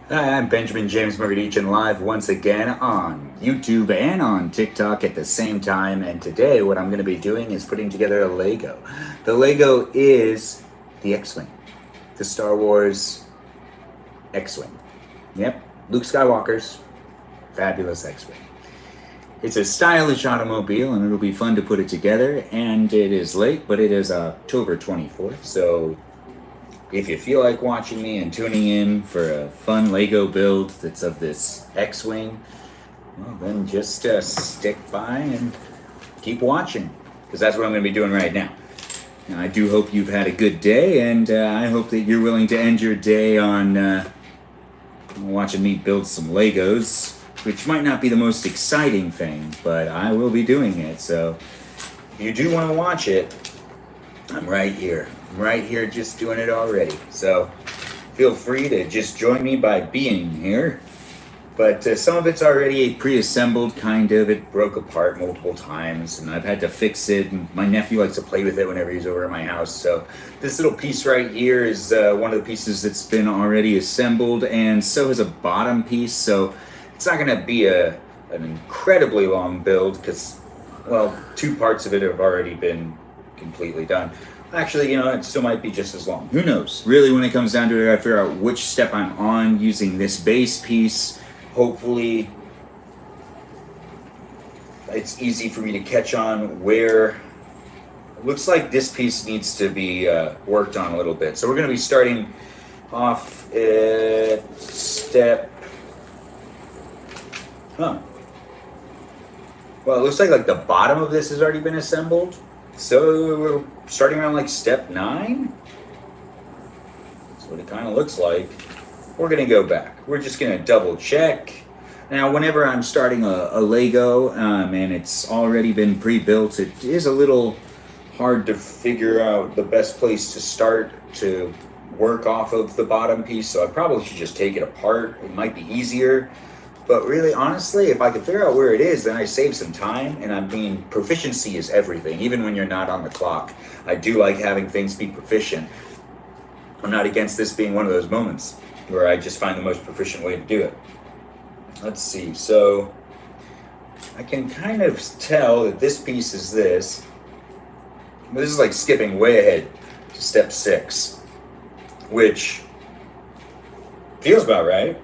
Hi, I'm Benjamin James Murgadichin, live once again on YouTube and on TikTok at the same time. And today, what I'm going to be doing is putting together a Lego. The Lego is the X-Wing, the Star Wars X-Wing. Yep, Luke Skywalker's fabulous X-Wing. It's a stylish automobile, and it'll be fun to put it together. And it is late, but it is October 24th, so if you feel like watching me and tuning in for a fun Lego build that's of this X-Wing, well, then just stick by and keep watching, because that's what I'm going to be doing right now. Now, I do hope you've had a good day, and I hope that you're willing to end your day on watching me build some Legos, which might not be the most exciting thing, but I will be doing it. So if you do want to watch it, I'm right here. I'm right here just doing it already. So feel free to just join me by being here. But some of it's already pre-assembled, kind of. It broke apart multiple times, and I've had to fix it. And my nephew likes to play with it whenever he's over at my house. So this little piece right here is one of the pieces that's been already assembled, and so is a bottom piece. So it's not going to be an incredibly long build because, well, two parts of it have already been completely done. Actually, it still might be just as long. Who knows? Really, when it comes down to it, I figure out which step I'm on using this base piece. Hopefully, it's easy for me to catch on where it looks like this piece needs to be worked on a little bit. So we're going to be starting off at step... Well, it looks like the bottom of this has already been assembled. So we're starting around like step 9. That's what it kind of looks like. We're going to go back. We're just going to double check. Now, whenever I'm starting a Lego and it's already been pre-built, it is a little hard to figure out the best place to start to work off of the bottom piece. So I probably should just take it apart. It might be easier. But really, honestly, if I could figure out where it is, then I save some time. And I mean, proficiency is everything, even when you're not on the clock. I do like having things be proficient. I'm not against this being one of those moments where I just find the most proficient way to do it. Let's see. So I can kind of tell that this piece is this. This is like skipping way ahead to step 6, which feels about right.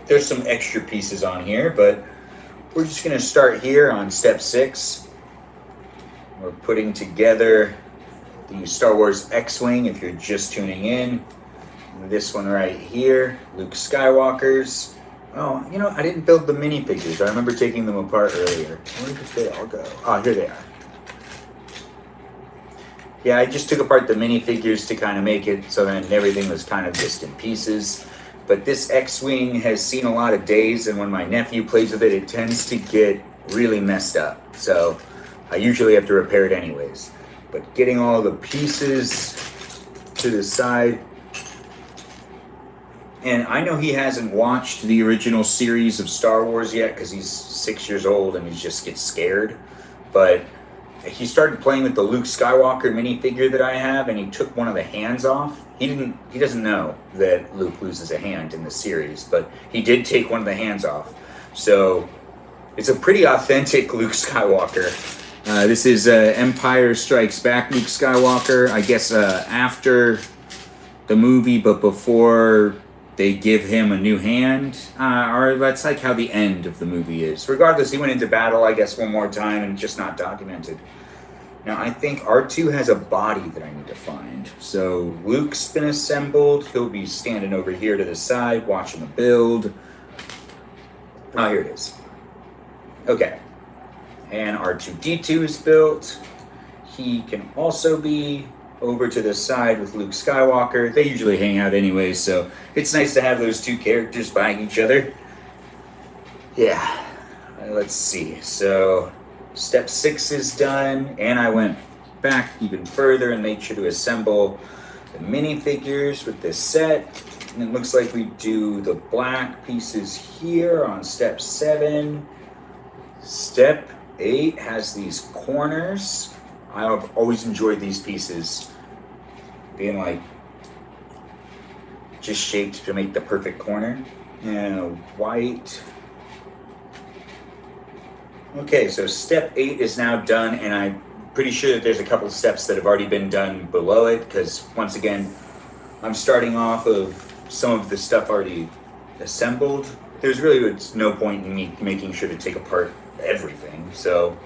There's some extra pieces on here, but we're just going to start here on step 6. We're putting together the Star Wars X-Wing, if you're just tuning in. This one right here, Luke Skywalker's. Oh, I didn't build the minifigures. I remember taking them apart earlier. Where did they all go? Oh, here they are. Yeah, I just took apart the minifigures to kind of make it so then everything was kind of just in pieces. But this X-Wing has seen a lot of days, and when my nephew plays with it, it tends to get really messed up. So I usually have to repair it anyways. But getting all the pieces to the side. And I know he hasn't watched the original series of Star Wars yet because he's 6 years old and he just gets scared. But he started playing with the Luke Skywalker minifigure that I have, and he took one of the hands off. He doesn't know that Luke loses a hand in the series, but he did take one of the hands off. So it's a pretty authentic Luke Skywalker. This is Empire Strikes Back Luke Skywalker, I guess after the movie, but before they give him a new hand, or that's like how the end of the movie is. Regardless, he went into battle, I guess, one more time and just not documented. Now, I think R2 has a body that I need to find. So Luke's been assembled. He'll be standing over here to the side, watching the build. Oh, here it is. Okay. And R2-D2 is built. He can also be over to the side with Luke Skywalker. They usually hang out anyway, so it's nice to have those two characters buying each other. Yeah. Let's see. So step 6 is done, and I went back even further and made sure to assemble the minifigures with this set. And it looks like we do the black pieces here on step 7. Step 8 has these corners. I've always enjoyed these pieces being like just shaped to make the perfect corner. And white. Okay, so step 8 is now done, and I'm pretty sure that there's a couple steps that have already been done below it, because once again, I'm starting off of some of the stuff already assembled. There's really no point in me making sure to take apart everything, so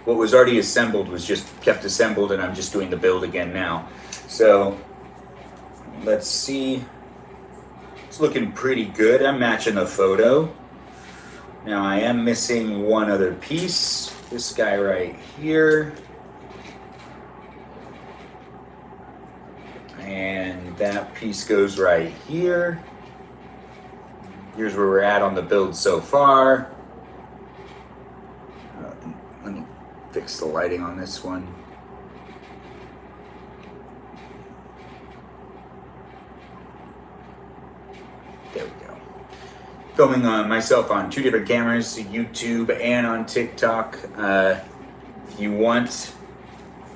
what was already assembled was just kept assembled, and I'm just doing the build again now. So let's see. It's looking pretty good. I'm matching the photo. Now I am missing one other piece. This guy right here. And that piece goes right here. Here's where we're at on the build so far. Let me fix the lighting on this one. There we go. Filming myself on 2 different cameras, YouTube and on TikTok. If you want,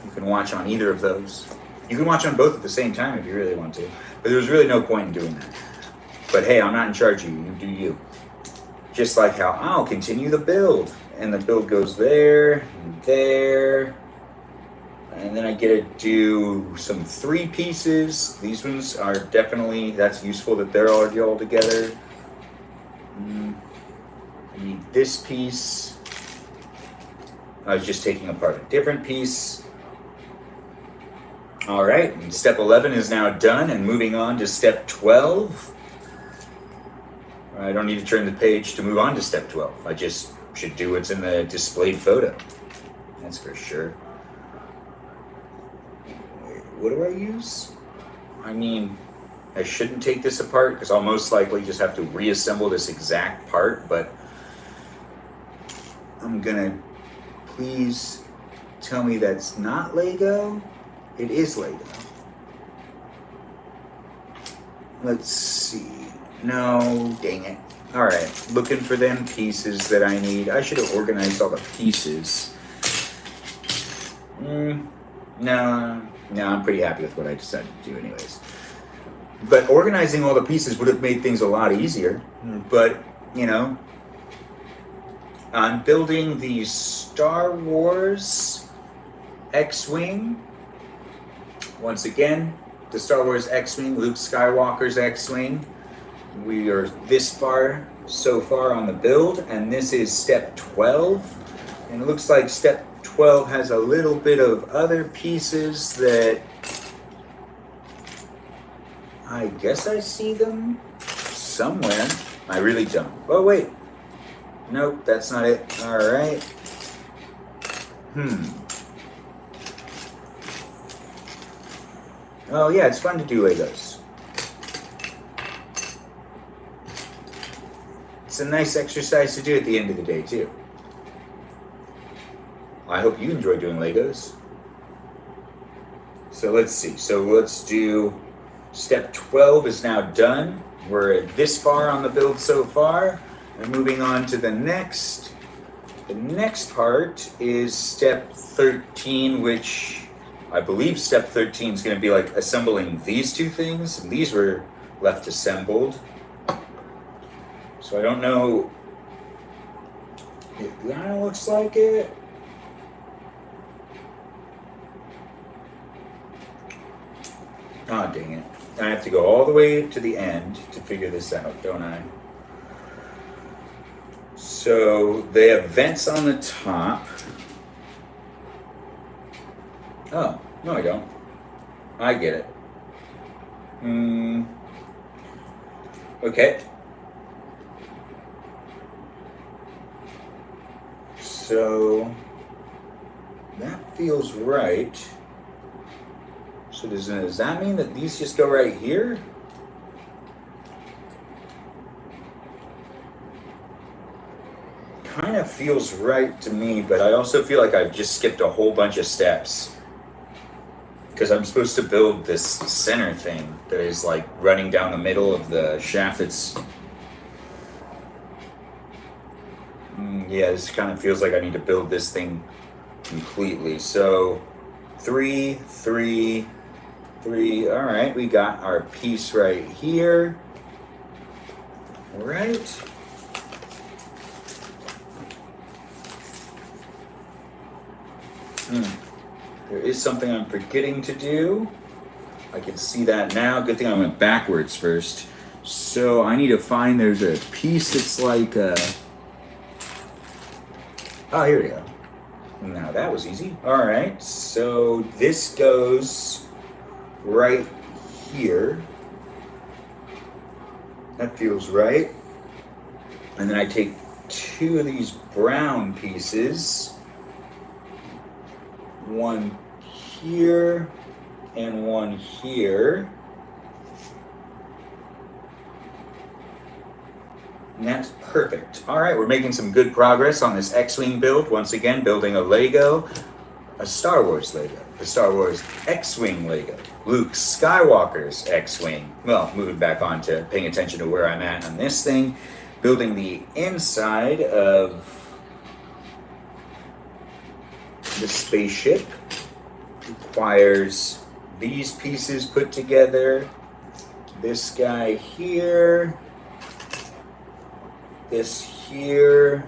you can watch on either of those. You can watch on both at the same time if you really want to, but there's really no point in doing that. But hey, I'm not in charge of you, you do you. Just like how I'll continue the build, and the build goes there, and there, and then I get to do some 3 pieces. These ones are definitely, that's useful that they're already all together. I need this piece. I was just taking apart a different piece. All right, and step 11 is now done, and moving on to step 12. I don't need to turn the page to move on to step 12. I just should do what's in the displayed photo. That's for sure. What do I use? I mean, I shouldn't take this apart because I'll most likely just have to reassemble this exact part, but I'm gonna, please tell me that's not Lego. It is Lego. Let's see. No, dang it. All right, looking for them pieces that I need. I should have organized all the pieces. No, I'm pretty happy with what I decided to do anyways. But organizing all the pieces would have made things a lot easier. But, you know, I'm building the Star Wars X-Wing. Once again, the Star Wars X-Wing, Luke Skywalker's X-Wing. We are this far so far on the build, and this is step 12. And it looks like step 12 has a little bit of other pieces that I guess I see them somewhere. I really don't. Oh, wait. Nope, that's not it. All right. Oh, yeah, it's fun to do Legos. It's a nice exercise to do at the end of the day, too. I hope you enjoy doing Legos. So let's see. So let's do step 12 is now done. We're this far on the build so far. And moving on to the next. The next part is step 13, which I believe step 13 is going to be like assembling these 2 things. And these were left assembled. So I don't know. It kind of looks like it. Oh, dang it. I have to go all the way to the end to figure this out, don't I? So they have vents on the top. Oh, no I don't. I get it. Okay. So that feels right. So does that mean that these just go right here? Kind of feels right to me, but I also feel like I've just skipped a whole bunch of steps. Because I'm supposed to build this center thing that is like running down the middle of the shaft. It's... yeah, this kind of feels like I need to build this thing completely. So 3, 3, 3. All right, we got our piece right here. All right. There is something I'm forgetting to do. I can see that now. Good thing I went backwards first. So I need to find, there's a piece that's like, oh, here we go. Now that was easy. All right, so this goes right here. That feels right. And then I take 2 of these brown pieces, one here and one here. And that's perfect. All right, we're making some good progress on this X-Wing build. Once again, building a Lego, a Star Wars Lego, the Star Wars X-Wing Lego, Luke Skywalker's X-Wing. Well, moving back on to paying attention to where I'm at on this thing, building the inside of the spaceship. Requires these pieces put together, this guy here, this here.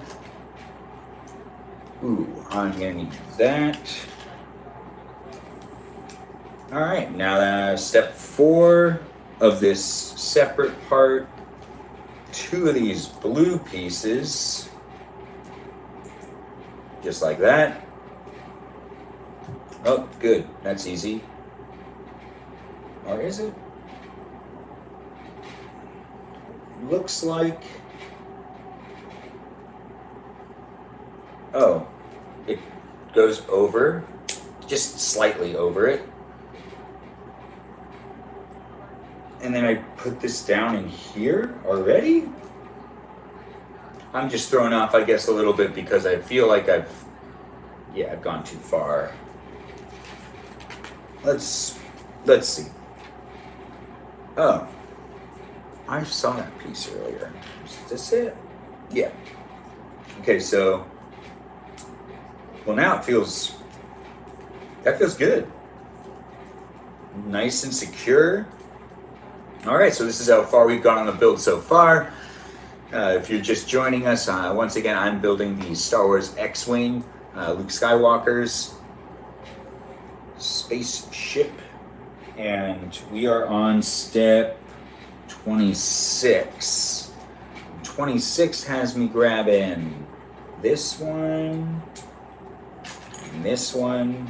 Ooh, I'm gonna need that. All right, now step 4 of this separate part, 2 of these blue pieces, just like that. Oh, good, that's easy. Or is it? Looks like, oh, it goes over, just slightly over it. And then I put this down in here already? I'm just thrown off, I guess, a little bit because I feel like I've gone too far. Let's see. Oh, I saw that piece earlier. Is this it? Yeah. Okay, so, well, now that feels good. Nice and secure. All right, so this is how far we've gone on the build so far. If you're just joining us, once again, I'm building the Star Wars X-Wing, Luke Skywalker's spaceship, and we are on step 26. 26 has me grabbing this one, and this one,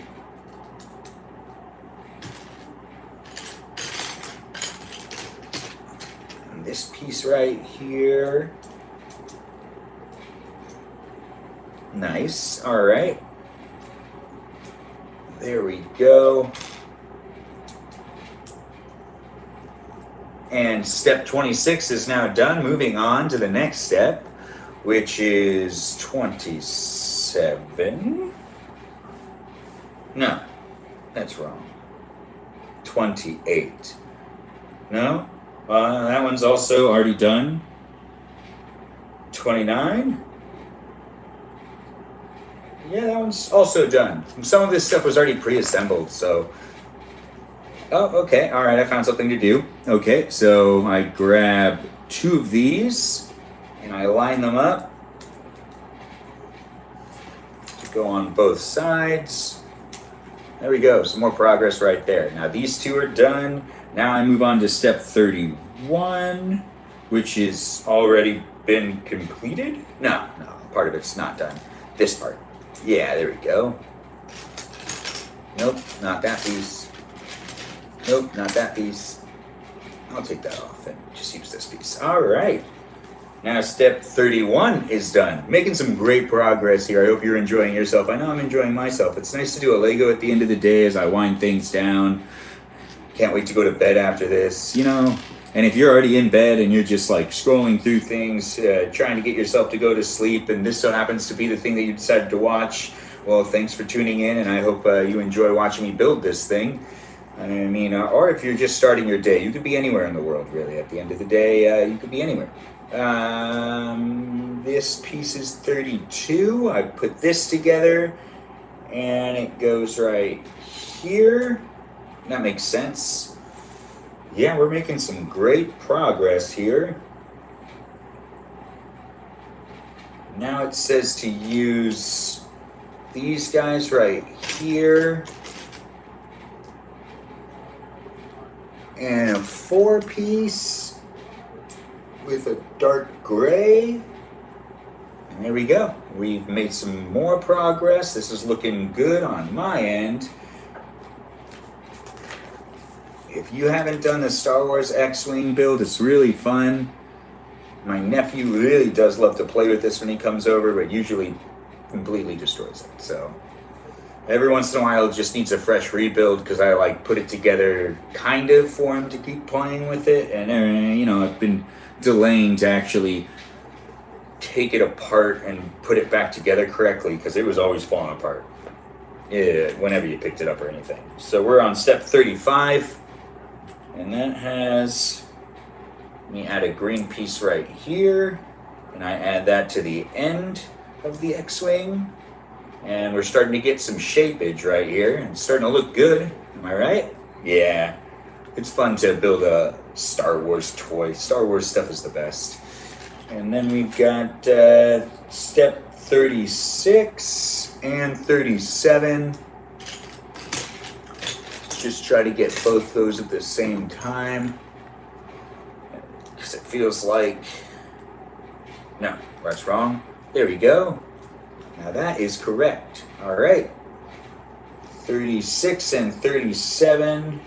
and this piece right here. Nice, all right. There we go. And step 26 is now done. Moving on to the next step, which is 27. No, that's wrong. 28. No, that one's also already done. 29. Yeah, that one's also done. Some of this stuff was already pre-assembled, so. Oh, okay, all right, I found something to do. Okay, so I grab 2 of these, and I line them up to go on both sides. There we go, some more progress right there. Now these 2 are done. Now I move on to step 31, which has already been completed. No, part of it's not done. This part. Yeah, there we go. Nope, not that piece. Nope, not that piece. I'll take that off and just use this piece. All right. Now step 31 is done. Making some great progress here. I hope you're enjoying yourself. I know I'm enjoying myself. It's nice to do a Lego at the end of the day as I wind things down. Can't wait to go to bed after this, you know. And if you're already in bed and you're just like scrolling through things, trying to get yourself to go to sleep, and this so happens to be the thing that you decided to watch, well, thanks for tuning in, and I hope you enjoy watching me build this thing. I mean, or if you're just starting your day, you could be anywhere in the world, really. At the end of the day, you could be anywhere. This piece is 32. I put this together, and it goes right here. That makes sense. Yeah, we're making some great progress here. Now it says to use these guys right here. And a 4-piece with a dark gray. And there we go. We've made some more progress. This is looking good on my end. If you haven't done the Star Wars X-Wing build, it's really fun. My nephew really does love to play with this when he comes over, but usually completely destroys it. So every once in a while it just needs a fresh rebuild because I like put it together kind of for him to keep playing with it. And you know, I've been delaying to actually take it apart and put it back together correctly because it was always falling apart whenever you picked it up or anything. So we're on step 35. And that has, let me add a green piece right here, and I add that to the end of the X-Wing, and we're starting to get some shapeage right here, and it's starting to look good, am I right? Yeah, it's fun to build a Star Wars toy. Star Wars stuff is the best. And then we've got step 36 and 37. Just try to get both those at the same time because it feels like, no, that's wrong. There we go. Now that is correct. All right. 36 and 37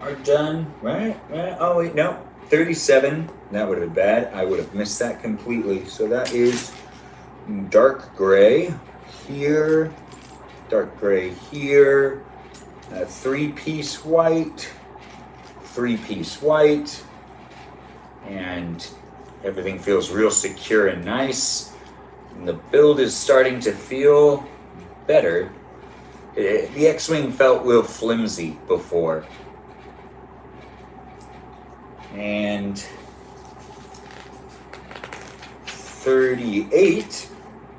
are done, right? Oh wait, no, 37. That would have been bad. I would have missed that completely. So that is dark gray here. Dark gray here, a 3-piece white, 3-piece white, and everything feels real secure and nice. And the build is starting to feel better. The X-Wing felt real flimsy before. And 38.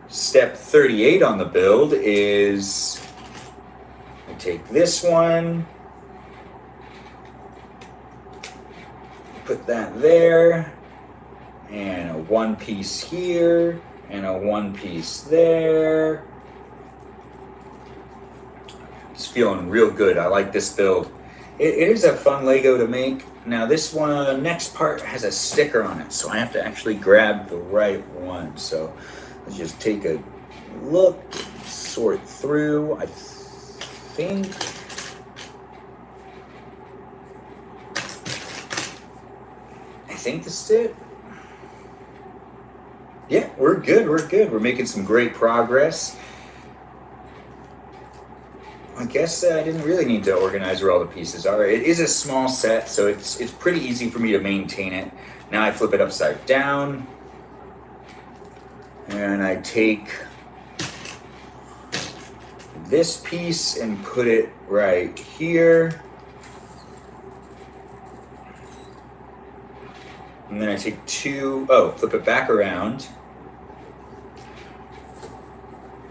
Step 38 on the build is I take this one, put that there, and a 1-piece here, and a 1-piece there. It's feeling real good. I like this build. It is a fun Lego to make. Now this one, next part has a sticker on it, so I have to actually grab the right one. So let's just take a look, sort through. I think this is it. Yeah, we're good. We're making some great progress. I guess I didn't really need to organize where all the pieces are. It is a small set, so it's pretty easy for me to maintain it. Now I flip it upside down. And I take this piece and put it right here. And then I take flip it back around.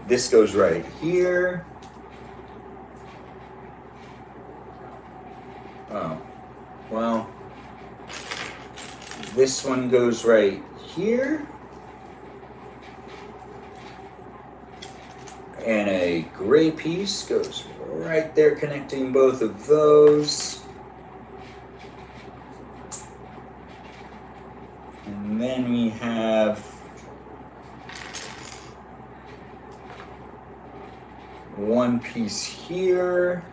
This goes right here. Oh, well, this one goes right here. And a gray piece goes right there, connecting both of those. And then we have one piece here,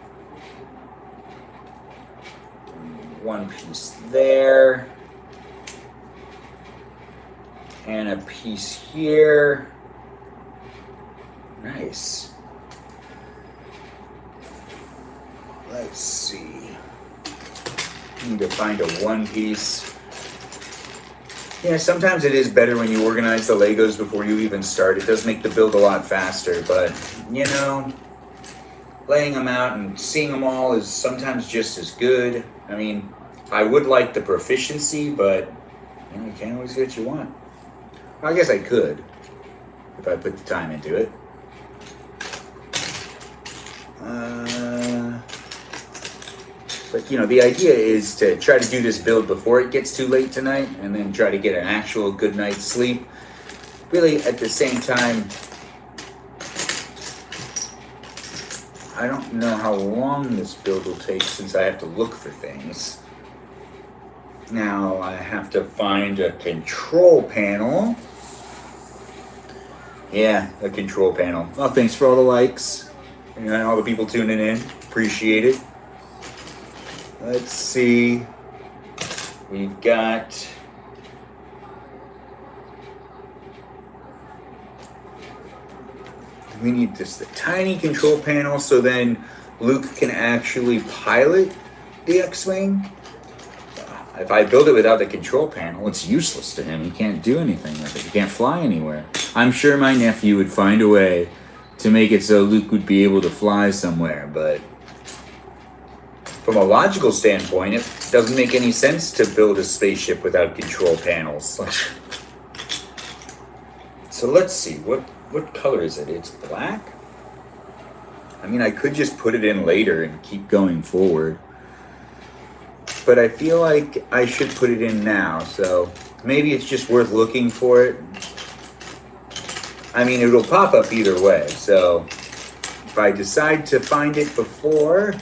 one piece there, and a piece here. Nice. Let's see. Need to find a 1-piece. Yeah, sometimes it is better when you organize the Legos before you even start. It does make the build a lot faster, but you know, laying them out and seeing them all is sometimes just as good. I mean, I would like the proficiency, but you know, you can't always get what you want. Well, I guess I could if I put the time into it. But, you know, the idea is to try to do this build before it gets too late tonight and then try to get an actual good night's sleep. Really, at the same time, I don't know how long this build will take since I have to look for things. Now I have to find a control panel. Yeah, a control panel. Well, thanks for all the likes and all the people tuning in. Appreciate it. Let's see. We've got... We need just a tiny control panel so then Luke can actually pilot the X-Wing. If I build it without the control panel, it's useless to him. He can't do anything with it. He can't fly anywhere. I'm sure my nephew would find a way to make it so Luke would be able to fly somewhere, but from a logical standpoint, it doesn't make any sense to build a spaceship without control panels. So let's see, what color is it? It's black? I mean, I could just put it in later and keep going forward. But I feel like I should put it in now, so maybe it's just worth looking for it. I mean, it'll pop up either way, so if I decide to find it before,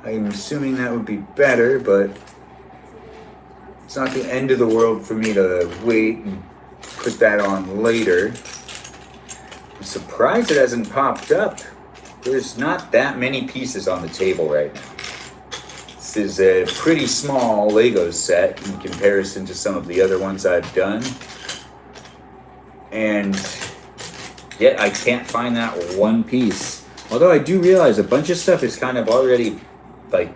I'm assuming that would be better, but it's not the end of the world for me to wait and put that on later. I'm surprised it hasn't popped up. There's not that many pieces on the table right now. This is a pretty small Lego set in comparison to some of the other ones I've done. And yet I can't find that one piece. Although I do realize a bunch of stuff is kind of already, like,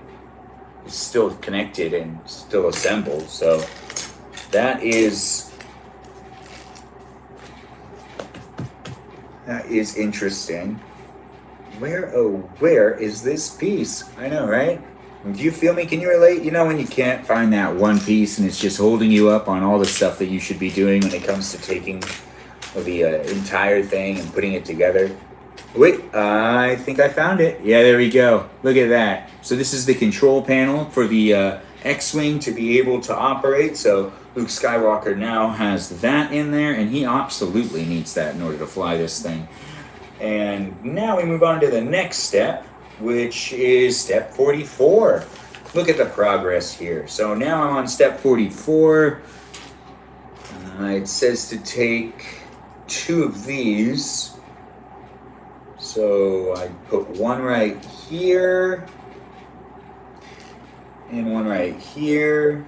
still connected and still assembled. So that is interesting. Where is this piece? I know, right? Do you feel me? Can you relate? You know when you can't find that one piece and it's just holding you up on all the stuff that you should be doing when it comes to taking the entire thing and putting it together? Wait, I think I found it. Yeah, there we go. Look at that. So this is the control panel for the X-Wing to be able to operate. So Luke Skywalker now has that in there, and he absolutely needs that in order to fly this thing. And now we move on to the next step, which is step 44. Look at the progress here. So now I'm on step 44. It says to take 2 of these. So I put one right here and one right here.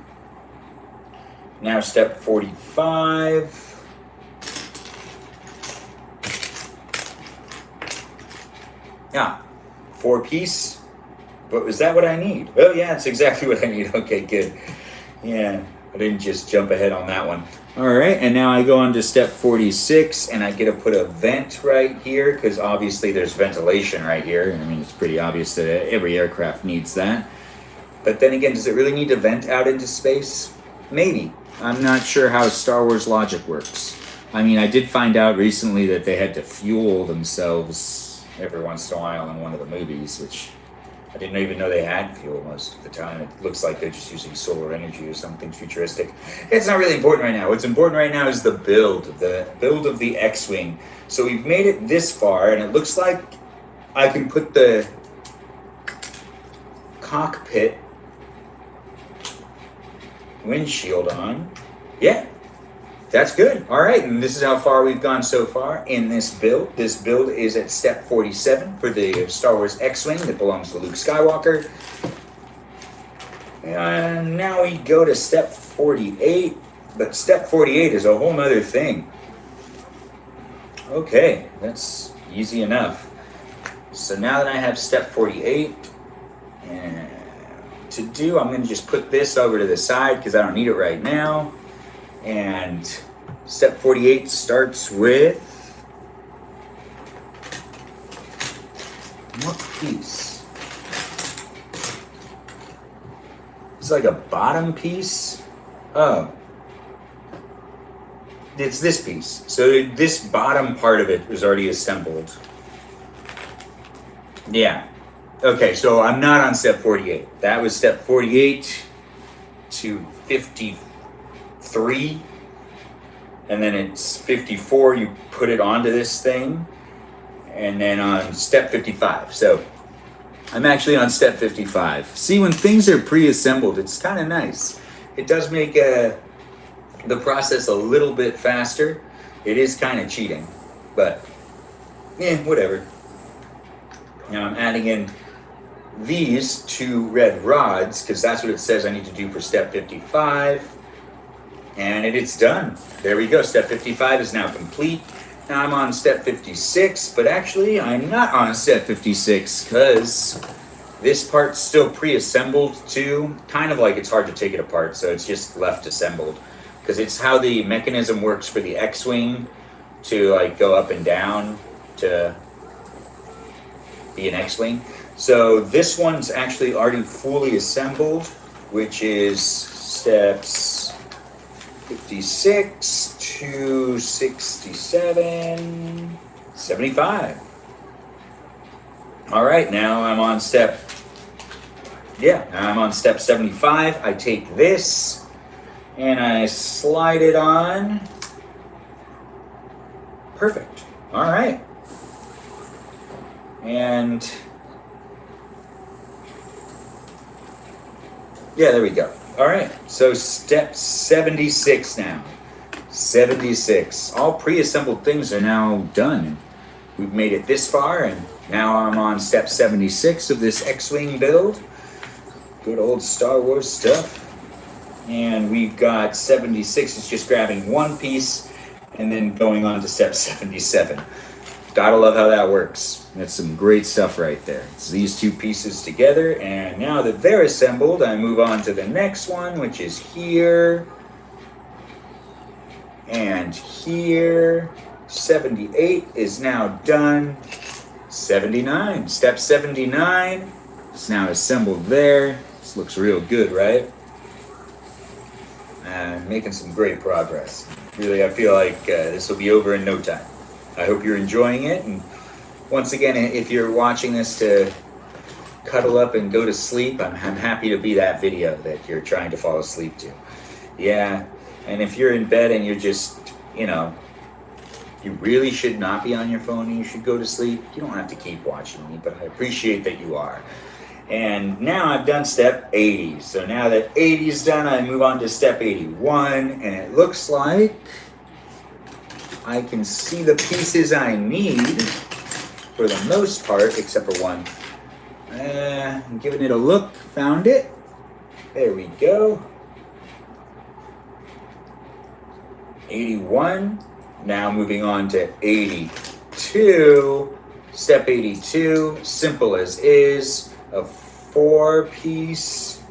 Now step 45. Yeah, 4-piece. But is that what I need? Oh yeah, it's exactly what I need. Okay, good. Yeah, I didn't just jump ahead on that one. All right, and now I go on to step 46, and I get to put a vent right here, because obviously there's ventilation right here. I mean, it's pretty obvious that every aircraft needs that. But then again, does it really need to vent out into space? Maybe. I'm not sure how Star Wars logic works. I mean, I did find out recently that they had to fuel themselves every once in a while in one of the movies, which I didn't even know they had fuel most of the time. It looks like they're just using solar energy or something futuristic. It's not really important right now. What's important right now is the build of the X-Wing. So we've made it this far, and it looks like I can put the cockpit windshield on. Yeah, that's good. All right, and this is how far we've gone so far in this build. This build is at step 47 for the Star Wars X-Wing that belongs to Luke Skywalker. And now we go to step 48, but step 48 is a whole nother thing. Okay, that's easy enough. So now that I have step 48 to do, I'm going to just put this over to the side because I don't need it right now. And step 48 starts with what piece? It's like a bottom piece. Oh, it's this piece. So this bottom part of it was already assembled. Yeah, Okay, so I'm not on step 48. That was step 48 to 53. And then it's 54, you put it onto this thing. And then on step 55. So I'm actually on step 55. See, when things are pre-assembled, it's kind of nice. It does make the process a little bit faster. It is kind of cheating, but whatever. Now I'm adding in these two red rods because that's what it says I need to do for step 55. And it's done. There we go. Step 55 is now complete. Now I'm on step 56, but actually I'm not on step 56 because this part's still pre-assembled too. Kind of like it's hard to take it apart, so it's just left assembled. Because it's how the mechanism works for the X-Wing to like go up and down to be an X-Wing. So this one's actually already fully assembled, which is steps 56 to 67, 75. All right, now I'm on step 75. I take this and I slide it on. Perfect. All right. And yeah, there we go. All right, so step 76 now. 76. All pre-assembled things are now done. We've made it this far, and now I'm on step 76 of this X-Wing build. Good old Star Wars stuff. And we've got 76 is just grabbing one piece and then going on to step 77. Gotta love how that works. That's some great stuff right there. It's these two pieces together, and now that they're assembled, I move on to the next one, which is here and here. 78 is now done. 79, step 79 is now assembled there. This looks real good, right? Making some great progress. Really, I feel like this will be over in no time. I hope you're enjoying it, and once again, if you're watching this to cuddle up and go to sleep, I'm happy to be that video that you're trying to fall asleep to. Yeah, and if you're in bed and you're just, you really should not be on your phone and you should go to sleep, you don't have to keep watching me, but I appreciate that you are. And now I've done step 80. So now that 80 is done, I move on to step 81, and it looks like I can see the pieces I need for the most part, except for one. I'm giving it a look, found it. There we go. 81. Now moving on to 82. Step 82, simple as is, a 4-piece.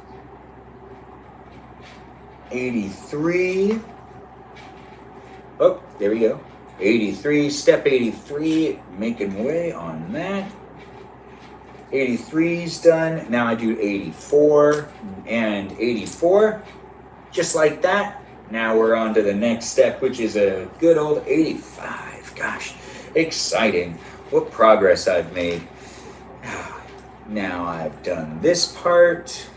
83. Oh, there we go. 83, step 83, making way on that. 83's done. Now I do 84 and 84. Just like that. Now we're on to the next step, which is a good old 85. Gosh, exciting. What progress I've made. Now I've done this part.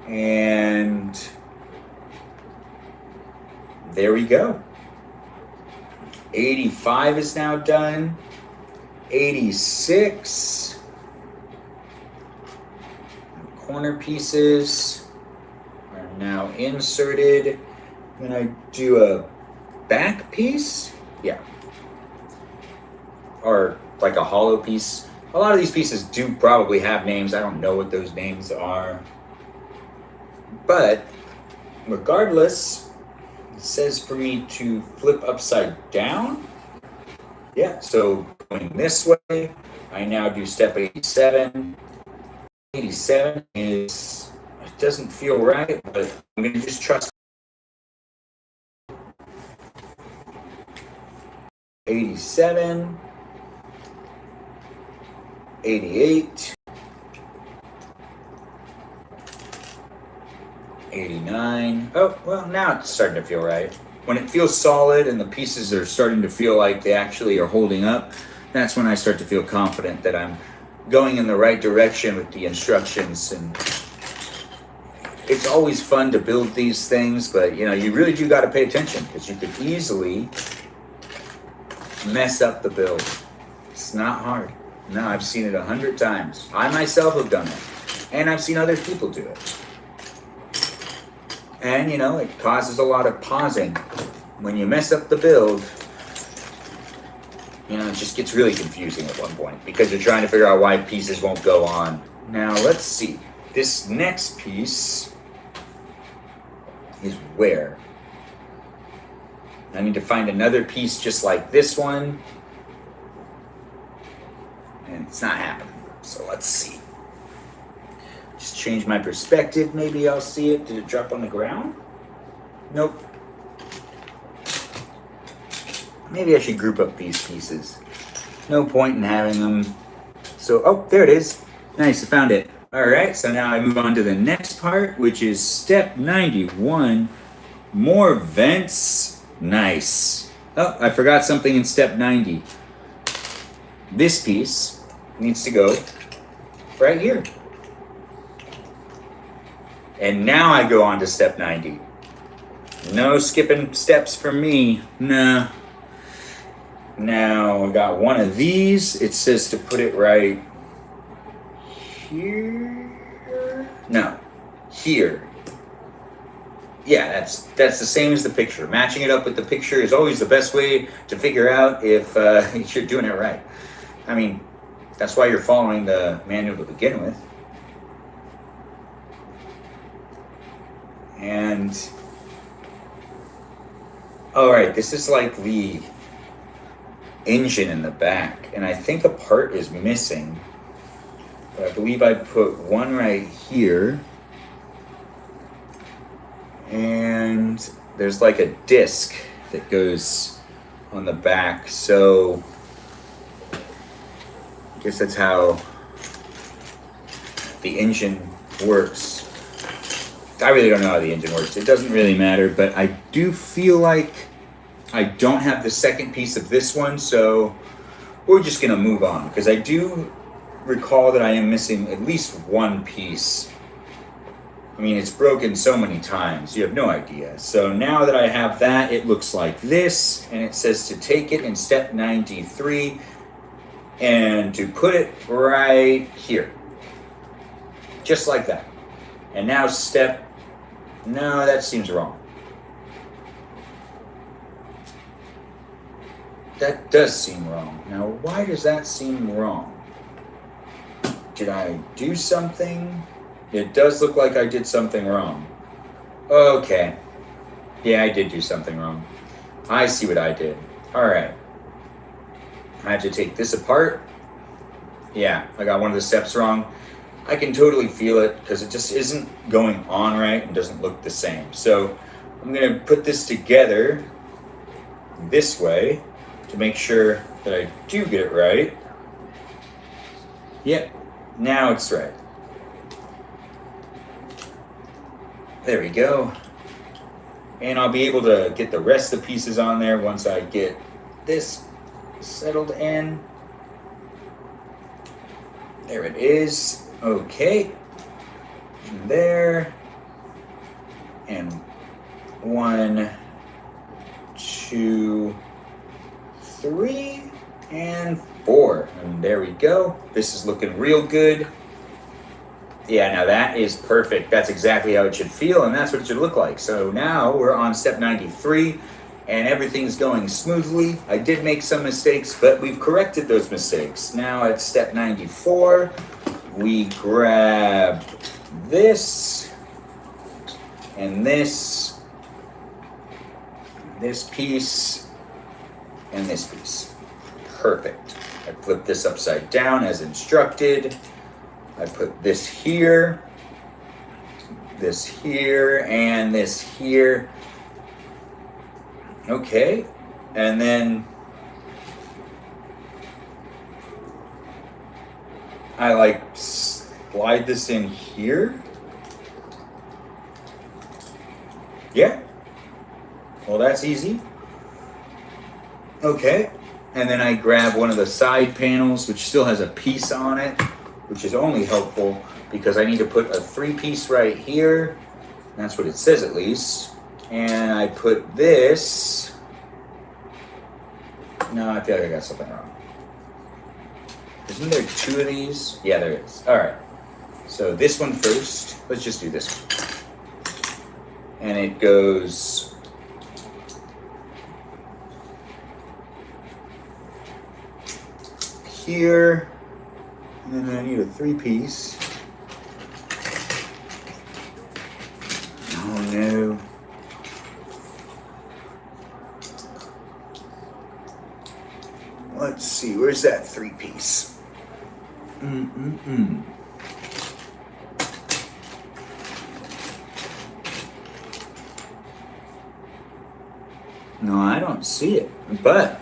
And there we go. 85 is now done. 86. Corner pieces are now inserted. Then I do a back piece. Yeah. Or like a hollow piece. A lot of these pieces do probably have names. I don't know what those names are. But regardless, it says for me to flip upside down. Yeah, so going this way, I now do step 87. 87 is, it doesn't feel right, but I'm going to just trust. 87. 88. 89. Oh, well, now it's starting to feel right. When it feels solid and the pieces are starting to feel like they actually are holding up, that's when I start to feel confident that I'm going in the right direction with the instructions. And it's always fun to build these things, but you know, you really do got to pay attention because you could easily mess up the build. It's not hard. No, I've seen it 100 times. I myself have done it, and I've seen other people do it. And you know, it causes a lot of pausing. When you mess up the build, you know, it just gets really confusing at one point because you're trying to figure out why pieces won't go on. Now, let's see. This next piece is where? I need to find another piece just like this one. And it's not happening. So let's see. Just change my perspective. Maybe I'll see it. Did it drop on the ground? Nope. Maybe I should group up these pieces. No point in having them. So, oh, there it is. Nice, I found it. All right, so now I move on to the next part, which is step 91. More vents. Nice. Oh, I forgot something in step 90. This piece needs to go right here. And now I go on to step 90. No skipping steps for me. Nah. Now I got one of these. It says to put it right here. No, here. Yeah, that's the same as the picture. Matching it up with the picture is always the best way to figure out if you're doing it right. I mean, that's why you're following the manual to begin with. And all right, this is like the engine in the back, and I think a part is missing. But I believe I put one right here, and there's like a disc that goes on the back. So I guess that's how the engine works. I really don't know how the engine works. It doesn't really matter, but I do feel like I don't have the second piece of this one, so we're just gonna move on, because I do recall that I am missing at least one piece. I mean, it's broken so many times, you have no idea. So now that I have that, it looks like this, and it says to take it in step 93 and to put it right here. Just like that. And now no, that seems wrong. That does seem wrong. Now, why does that seem wrong? Did I do something? It does look like I did something wrong. Okay. Yeah, I did do something wrong. I see what I did. All right. I have to take this apart. Yeah, I got one of the steps wrong. I can totally feel it because it just isn't going on right and doesn't look the same. So I'm going to put this together this way to make sure that I do get it right. Yep, now it's right. There we go. And I'll be able to get the rest of the pieces on there once I get this settled in. There it is. Okay. And there. And 1, 2, 3, and 4. And there we go. This is looking real good. Yeah, now that is perfect. That's exactly how it should feel, and that's what it should look like. So now we're on step 93, and everything's going smoothly. I did make some mistakes, but we've corrected those mistakes. Now at step 94, we grab this, and this piece, and this piece. Perfect. I flip this upside down as instructed. I put this here, and this here. Okay, and then I like slide this in here. Yeah, well that's easy. Okay, and then I grab one of the side panels, which still has a piece on it. which is only helpful because I need to put a 3-piece right here. That's what it says at least. And I put this. No, I feel like I got something wrong. Isn't there 2 of these? Yeah, there is. All right. So this one first. Let's just do this one. And it goes here. And then I need a 3-piece. Oh no. Let's see, where's that 3-piece? No, I don't see it, but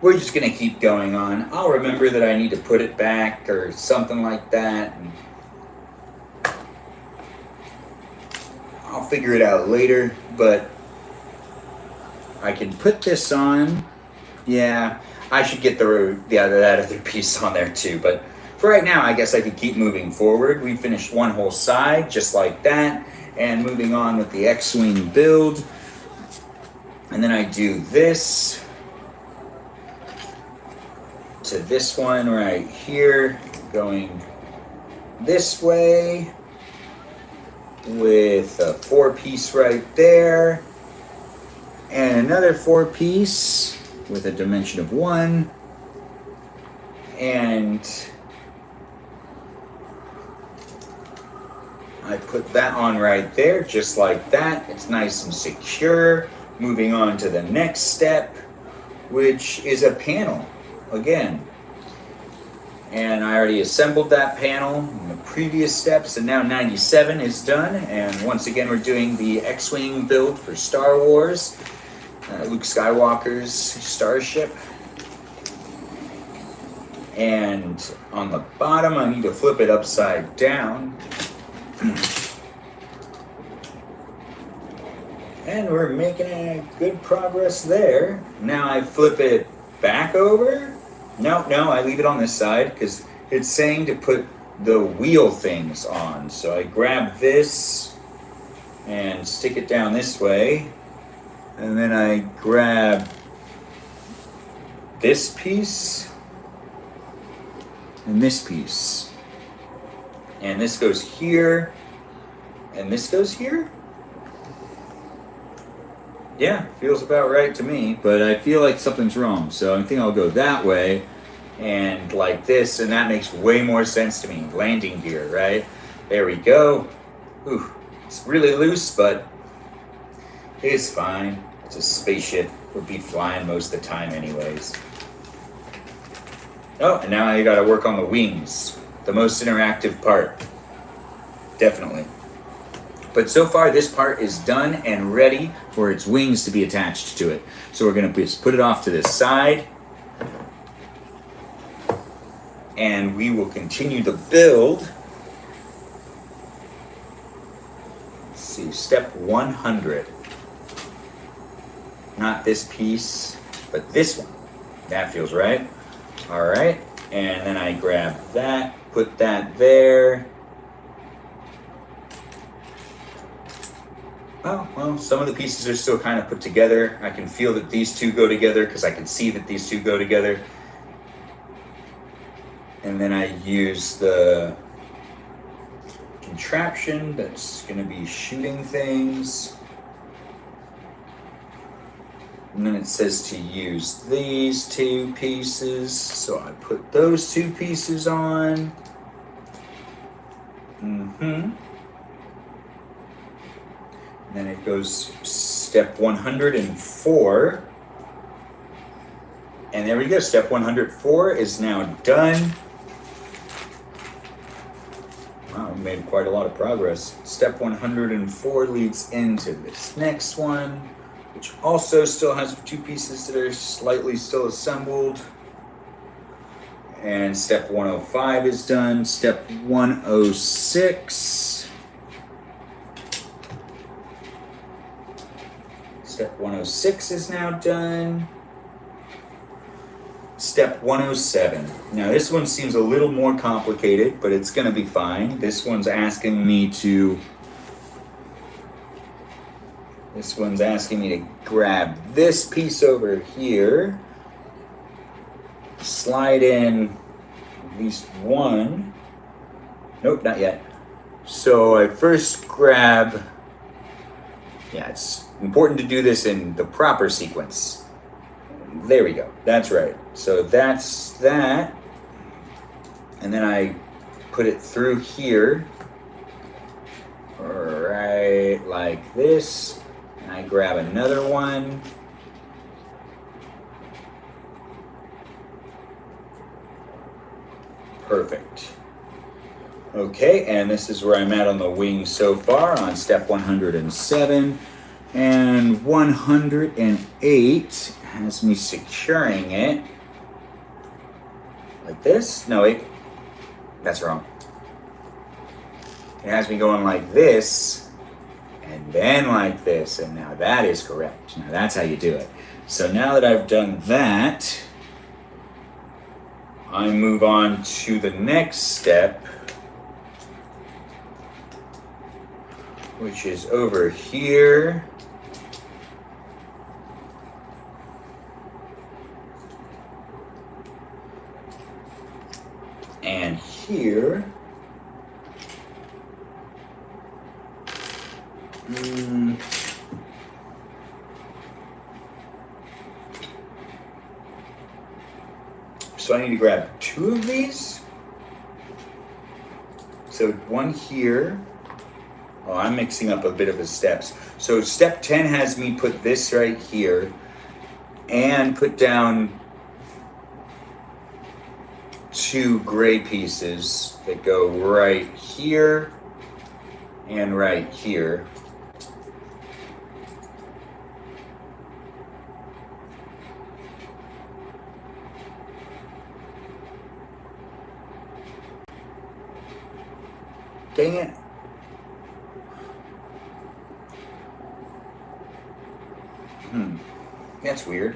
we're just gonna keep going on. I'll remember that I need to put it back or something like that. And I'll figure it out later, but I can put this on. Yeah, I should get that other piece on there too, but for right now, I guess I could keep moving forward. We finished one whole side, just like that, and moving on with the X-Wing build. And then I do this to this one right here, going this way with a 4-piece right there, and another 4-piece with a dimension of 1, and I put that on right there, just like that. It's nice and secure. Moving on to the next step, which is a panel again. And I already assembled that panel in the previous steps, and now 97 is done. And once again, we're doing the X-Wing build for Star Wars. Luke Skywalker's starship. And on the bottom, I need to flip it upside down. And we're making good progress there. Now I flip it back over. No, I leave it on this side because it's saying to put the wheel things on. So I grab this and stick it down this way. And then I grab this piece and this piece. And this goes here. And this goes here. Yeah, feels about right to me, but I feel like something's wrong. So I think I'll go that way and like this, and that makes way more sense to me. Landing gear, right? There we go. Ooh, it's really loose, but it's fine. It's a spaceship. We'll be flying most of the time anyways. Oh, and now I gotta work on the wings. The most interactive part. Definitely. But so far, this part is done and ready for its wings to be attached to it. So we're gonna just put it off to this side. And we will continue the build. Let's see, step 100. Not this piece, but this one. That feels right. All right, and then I grab that, put that there. Oh, well, some of the pieces are still kind of put together. I can feel that these two go together because I can see that these two go together. And then I use the contraption that's going to be shooting things. And then it says to use these 2 pieces. So I put those 2 pieces on. And then it goes step 104. And there we go. Step 104 is now done. Wow, we made quite a lot of progress. Step 104 leads into this next one, which also still has 2 pieces that are slightly still assembled. And step 105 is done. Step 106. Step 106 is now done. step 107. Now this one seems a little more complicated, but it's gonna be fine. This one's asking me to grab this piece over here, slide in at least one. Nope, not yet. So I first grab, yeah, it's important to do this in the proper sequence. There we go, that's right. So that's that. And then I put it through here, right like this. And I grab another one. Perfect. Okay, and this is where I'm at on the wing so far on step 107. And 108 has me securing it like this. No, wait, that's wrong. It has me going like this and then like this, and now that is correct. Now that's how you do it. So now that I've done that, I move on to the next step, which is over here. And here. So I need to grab two of these. So one here. Oh, I'm mixing up a bit of the steps. So step 10 has me put this right here and put down two gray pieces that go right here and right here. Dang it. That's weird.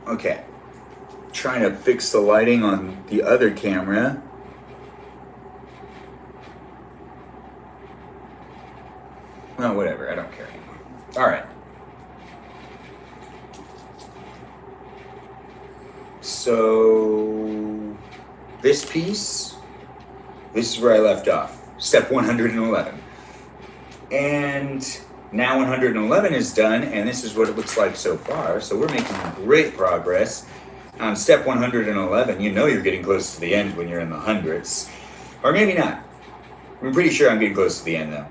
Okay. Trying to fix the lighting on the other camera. Well, whatever, I don't care anymore. All right. So this piece, this is where I left off, step 111. And now 111 is done, and this is what it looks like so far. So we're making great progress. On step 111, you know you're getting close to the end when you're in the hundreds. Or maybe not. I'm pretty sure I'm getting close to the end though.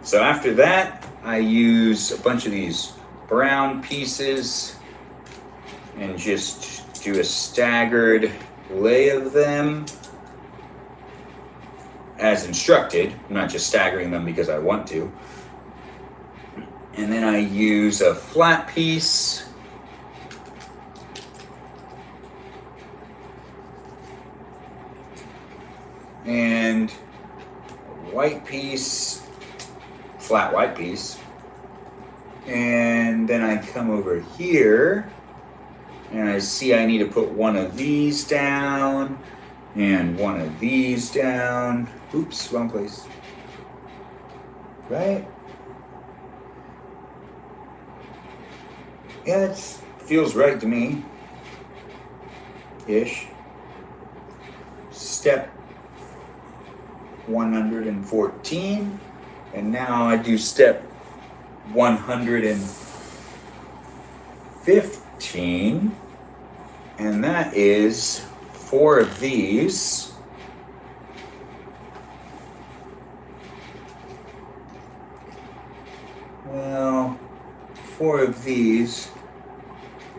So after that, I use a bunch of these brown pieces and just do a staggered lay of them as instructed. I'm not just staggering them because I want to. And then I use a flat piece and a white piece, flat white piece. And then I come over here and I see I need to put one of these down and one of these down. Oops, wrong place. Right? Yeah, it feels right to me. Ish. Step 114. And now I do step 115. And that is 4 of these. Well, 4 of these,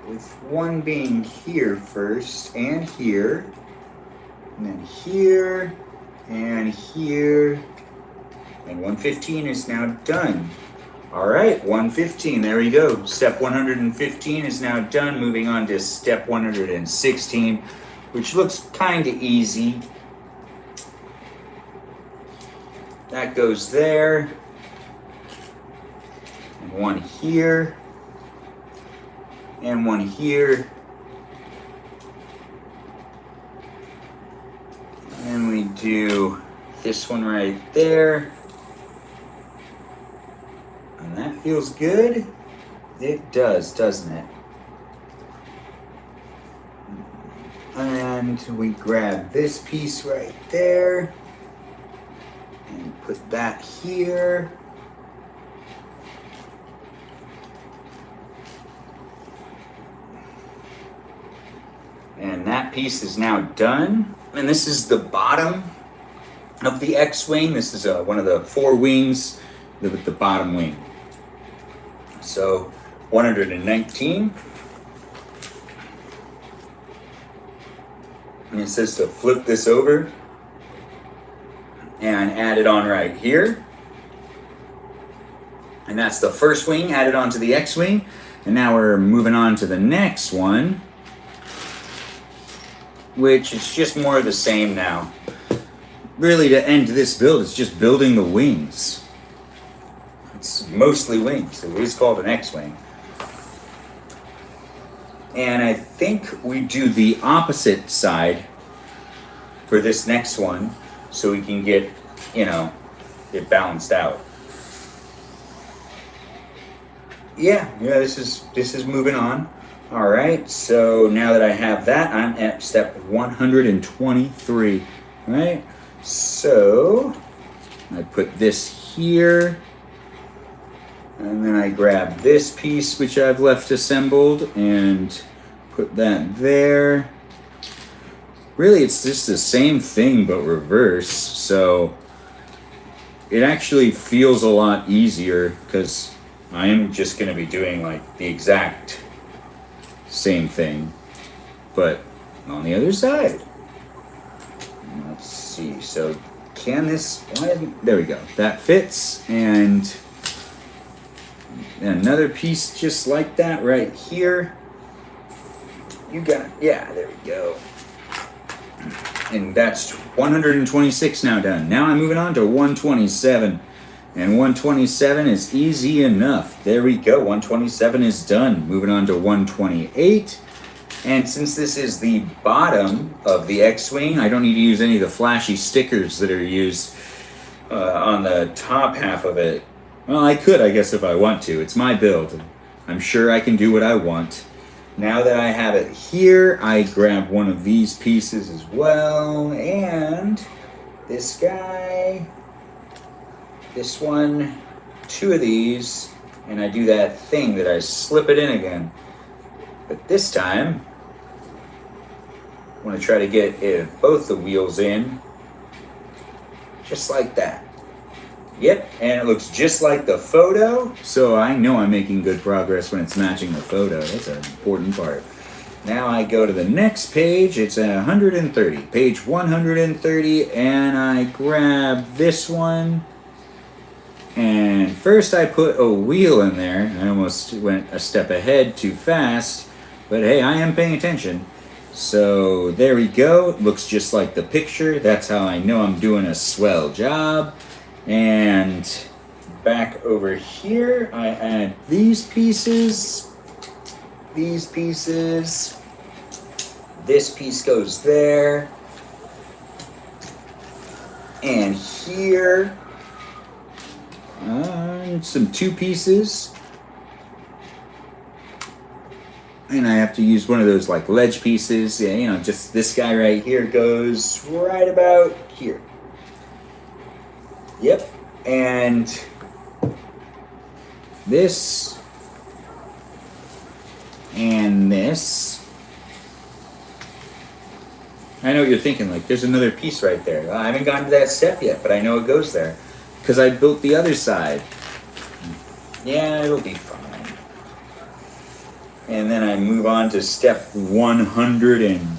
with one being here first, and here, and then here, and here, and 115 is now done. All right, 115, there we go. Step 115 is now done. Moving on to step 116, which looks kind of easy. That goes there. And one here. And one here. do this one right there. And that feels good. It does, doesn't it? And we grab this piece right there and put that here. And that piece is now done. And this is the bottom of the X-Wing. This is one of the 4 wings with the bottom wing. So 119. And it says to flip this over and add it on right here. And that's the first wing added onto the X-Wing. And now we're moving on to the next one, which is just more of the same now. Really, to end this build, it's just building the wings. It's mostly wings. It is called an X-Wing. And I think we do the opposite side for this next one so we can get, it balanced out. Yeah, this is moving on. All right, so now that I have that, I'm at step 123, right? So I put this here, and then I grab this piece which I've left assembled and put that there. Really, it's just the same thing but reverse, so it actually feels a lot easier because I am just going to be doing like the exact same thing, but on the other side. Let's see, so can this, there we go, that fits, and another piece just like that right here. You got, yeah, there we go. And that's 126 now done. Now I'm moving on to 127. And 127 is easy enough. There we go, 127 is done. Moving on to 128. And since this is the bottom of the X-Wing, I don't need to use any of the flashy stickers that are used on the top half of it. Well, I could, I guess, if I want to. It's my build. I'm sure I can do what I want. Now that I have it here, I grab one of these pieces as well. And this guy, this one, 2 of these, and I do that thing that I slip it in again. But this time, I want to try to get both the wheels in, just like that. Yep, and it looks just like the photo, so I know I'm making good progress when it's matching the photo. That's an important part. Now I go to the next page. It's 130, page 130, and I grab this one. And first I put a wheel in there. I almost went a step ahead too fast, but hey, I am paying attention. So there we go. It looks just like the picture. That's how I know I'm doing a swell job. And back over here, I add these pieces. This piece goes there. And here, some 2 pieces. And I have to use one of those like ledge pieces. Yeah, just this guy right here goes right about here. Yep, and this and this. I know what you're thinking, like there's another piece right there. I haven't gotten to that step yet, but I know it goes there because I built the other side. Yeah, it'll be fine. And then I move on to step 134.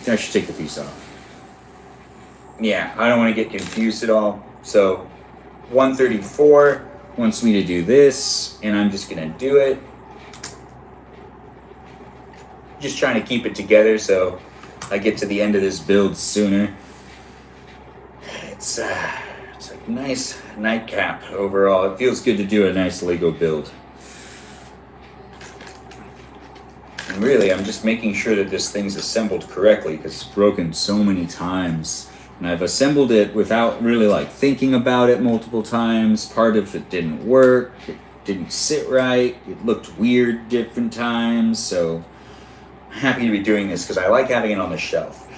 I should take the piece off. Yeah, I don't want to get confused at all. So 134 wants me to do this, and I'm just going to do it. Just trying to keep it together so I get to the end of this build sooner. It's like nice nightcap overall. It feels good to do a nice Lego build. And really, I'm just making sure that this thing's assembled correctly because it's broken so many times. And I've assembled it without really like thinking about it multiple times. Part of it didn't work. It didn't sit right. It looked weird different times. So I'm happy to be doing this because I like having it on the shelf.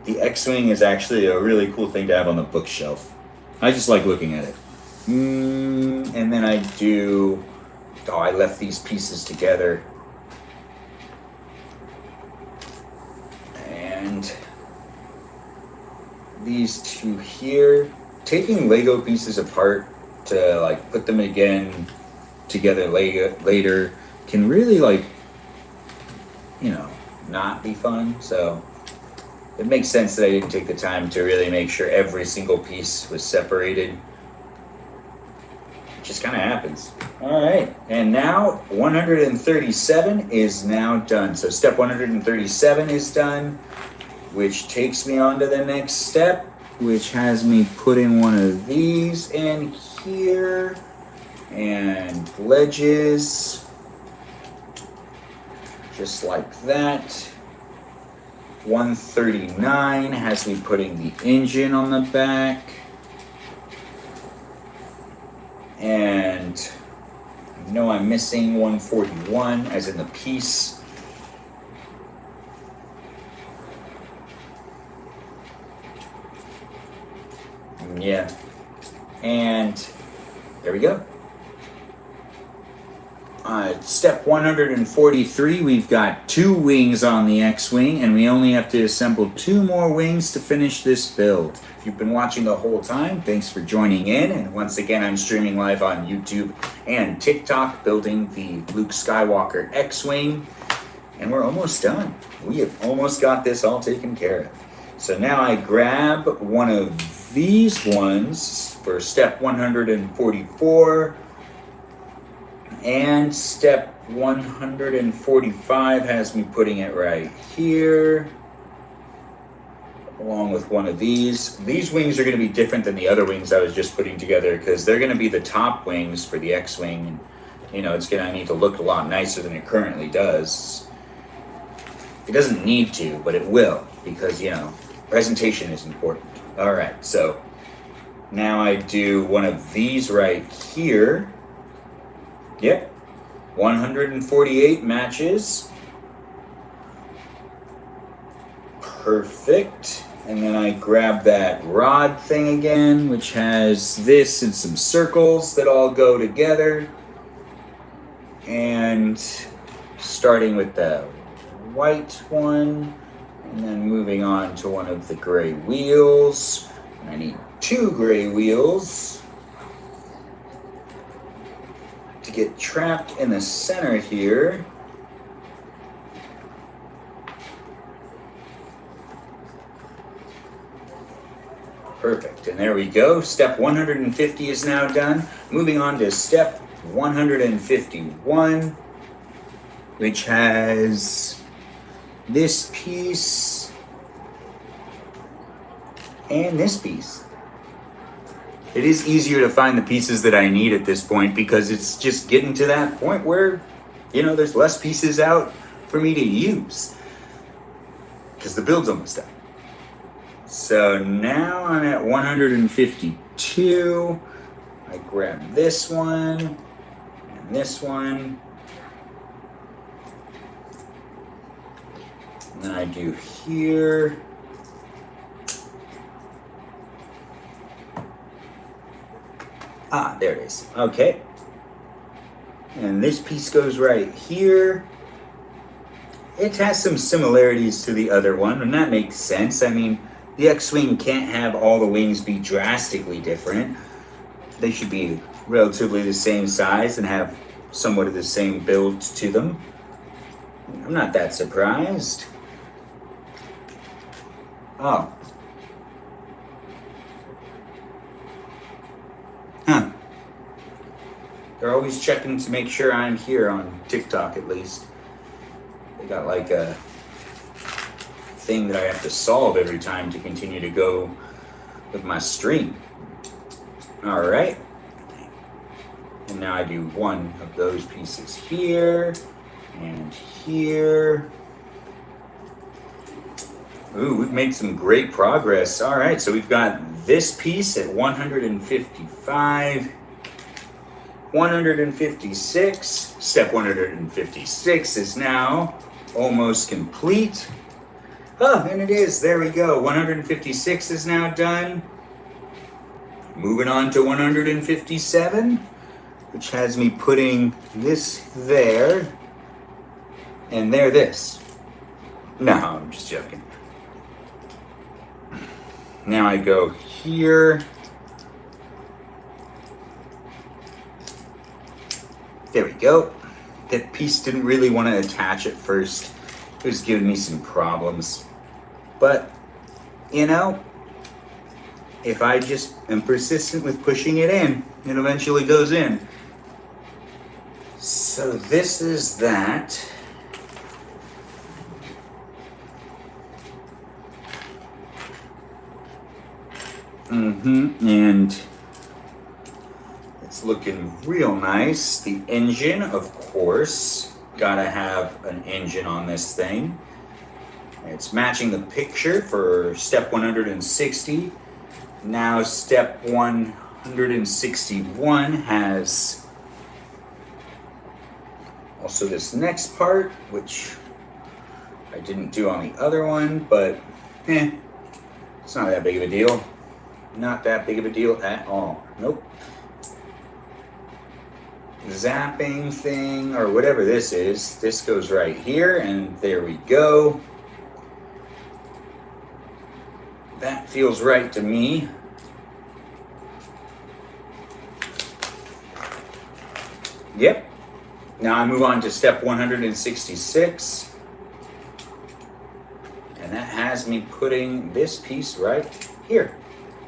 The X-Wing is actually a really cool thing to have on the bookshelf. I just like looking at it. And then I do... Oh, I left these pieces together. And these two here. Taking Lego pieces apart to like put them again together later can really like, not be fun. So it makes sense that I didn't take the time to really make sure every single piece was separated. It just kind of happens. All right, and now 137 is now done. So step 137 is done, which takes me on to the next step, which has me putting one of these in here, and ledges, just like that. 139 has me putting the engine on the back. And I know I'm missing 141, as in the piece. Yeah. And there we go. Step 143, we've got 2 wings on the X-Wing, and we only have to assemble 2 more wings to finish this build. If you've been watching the whole time, thanks for joining in, and once again, I'm streaming live on YouTube and TikTok, building the Luke Skywalker X-Wing, and we're almost done. We have almost got this all taken care of. So now I grab one of these ones for step 144, and step 145 has me putting it right here, along with one of these. These wings are going to be different than the other wings I was just putting together because they're going to be the top wings for the X-Wing. And, it's going to need to look a lot nicer than it currently does. It doesn't need to, but it will because, presentation is important. All right, so now I do one of these right here. Yep, 148 matches. Perfect. And then I grab that rod thing again, which has this and some circles that all go together. And starting with the white one, and then moving on to one of the gray wheels. And I need 2 gray wheels to get trapped in the center here. Perfect, and there we go. Step 150 is now done. Moving on to step 151, which has this piece and this piece. It is easier to find the pieces that I need at this point because it's just getting to that point where, there's less pieces out for me to use because the build's almost done. So now I'm at 152. I grab this one and this one. And then I do here. There it is. Okay. And this piece goes right here. It has some similarities to the other one, and that makes sense. I mean, the X-Wing can't have all the wings be drastically different. They should be relatively the same size and have somewhat of the same build to them. I'm not that surprised. Oh. Huh. They're always checking to make sure I'm here on TikTok at least. They got like a thing that I have to solve every time to continue to go with my stream. All right. And now I do one of those pieces here and here. Ooh, we've made some great progress. All right, so we've got this piece at 155, 156. Step 156 is now almost complete. Oh, and it is. There we go. 156 is now done. Moving on to 157, which has me putting this there and there this. No, I'm just joking. Now I go here. There we go. That piece didn't really want to attach at first. It was giving me some problems. But, you know, if I just am persistent with pushing it in, it eventually goes in. So this is that. And it's looking real nice. The engine, of course, gotta have an engine on this thing. It's matching the picture for step 160. Now step 161 has also this next part, which I didn't do on the other one, but it's not that big of a deal. Not that big of a deal at all. Nope. Zapping thing, or whatever this is, this goes right here, and there we go. That feels right to me. Yep. Now I move on to step 166. And that has me putting this piece right here.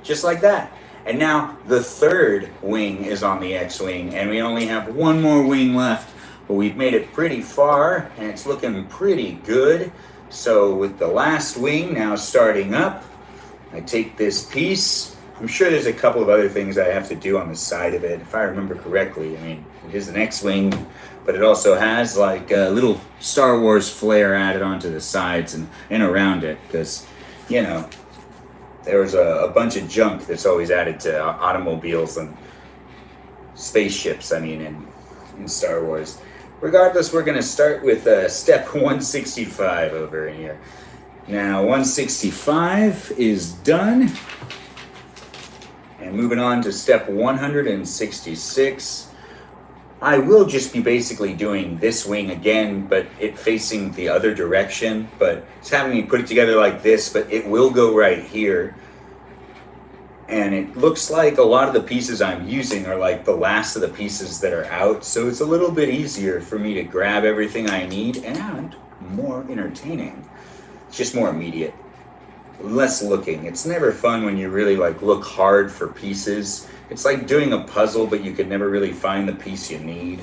Just like that. And now the third wing is on the X-Wing, and we only have one more wing left, but we've made it pretty far, and it's looking pretty good. So with the last wing now starting up, I take this piece. I'm sure there's a couple of other things I have to do on the side of it, if I remember correctly. I mean, it is an X-Wing, but it also has like a little Star Wars flair added onto the sides and around it, because, you know, there was a bunch of junk that's always added to automobiles and spaceships, I mean, in Star Wars. Regardless, we're going to start with step 165 over here. Now, 165 is done. And moving on to step 166. I will just be basically doing this wing again, but it facing the other direction. But it's having me put it together like this, but it will go right here. And it looks like a lot of the pieces I'm using are like the last of the pieces that are out. So it's a little bit easier for me to grab everything I need and more entertaining. It's just more immediate. Less looking. It's never fun when you really like look hard for pieces. It's like doing a puzzle, but you could never really find the piece you need.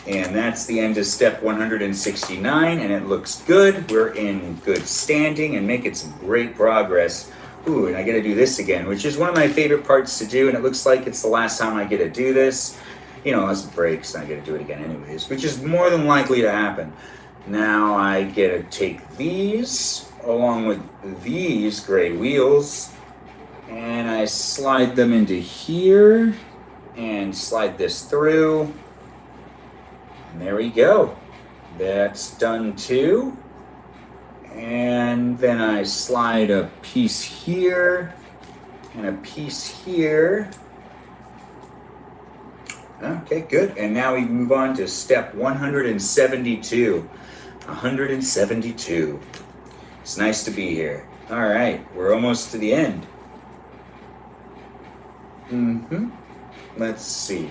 And that's the end of step 169, and it looks good. We're in good standing and making some great progress. Ooh, and I get to do this again, which is one of my favorite parts to do, and it looks like it's the last time I get to do this. You know, unless it breaks, and I get to do it again anyways, which is more than likely to happen. Now I get to take these along with these gray wheels, and I slide them into here and slide this through, and there we go. That's done too. And then I slide a piece here and a piece here. Okay, good. And now we move on to step 172. 172. It's nice to be here. All right, we're almost to the end. Let's see.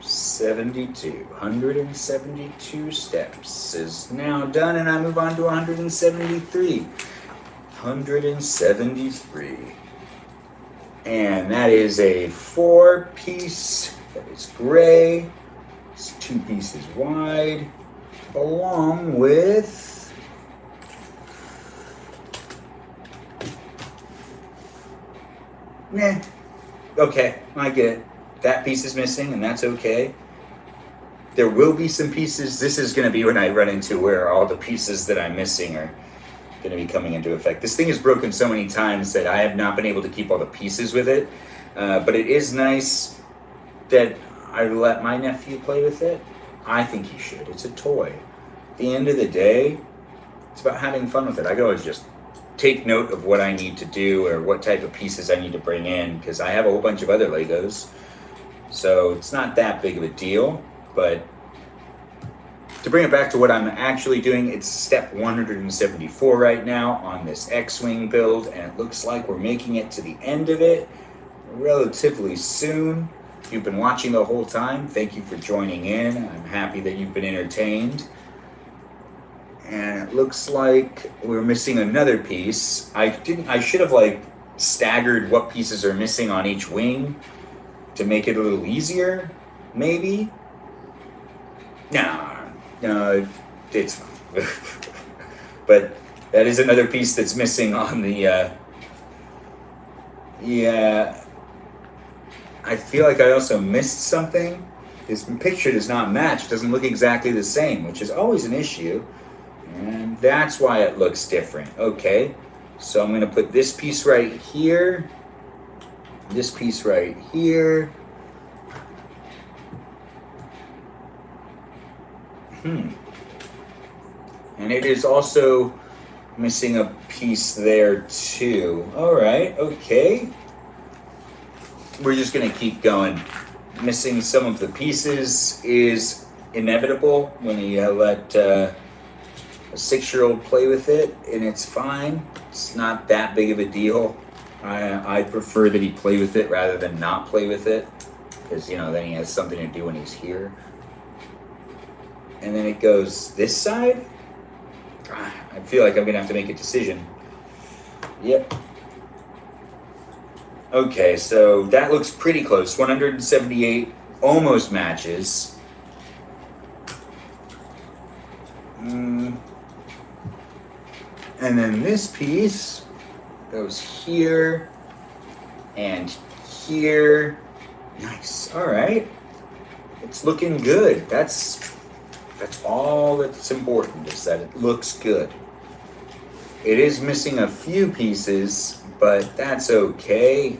172 steps is now done, and I move on to 173. 173. And that is a 4-piece that is gray. It's 2 pieces wide, along with okay, I get it. That piece is missing, and that's okay. There will be some pieces. This is going to be when I run into where all the pieces that I'm missing are going to be coming into effect. This thing is broken so many times that I have not been able to keep all the pieces with it. But it is nice that I let my nephew play with it. I think he should. It's a toy. At the end of the day, it's about having fun with it. I can always just take note of what I need to do or what type of pieces I need to bring in, because I have a whole bunch of other Legos. So it's not that big of a deal. But to bring it back to what I'm actually doing, it's step 174 right now on this X-Wing build, and it looks like we're making it to the end of it relatively soon. If you've been watching the whole time, thank you for joining in. I'm happy that you've been entertained. And it looks like we're missing another piece. I should have like staggered what pieces are missing on each wing to make it a little easier, maybe. No, it's fine. But that is another piece that's missing on the, yeah. I feel like I also missed something. This picture does not match, it doesn't look exactly the same, which is always an issue. And that's why it looks different. Okay, so I'm gonna put this piece right here, this piece right here. And it is also missing a piece there too. All right, okay. We're just gonna keep going. Missing some of the pieces is inevitable when you let a 6-year-old play with it, and it's fine. It's not that big of a deal. I prefer that he play with it rather than not play with it, because then he has something to do when he's here. And then it goes this side. I feel like I'm gonna have to make a decision. Yep. Okay, so that looks pretty close. 178 almost matches. And then this piece goes here and here. Nice. All right. It's looking good. That's all that's important, is that it looks good. It is missing a few pieces, but that's okay.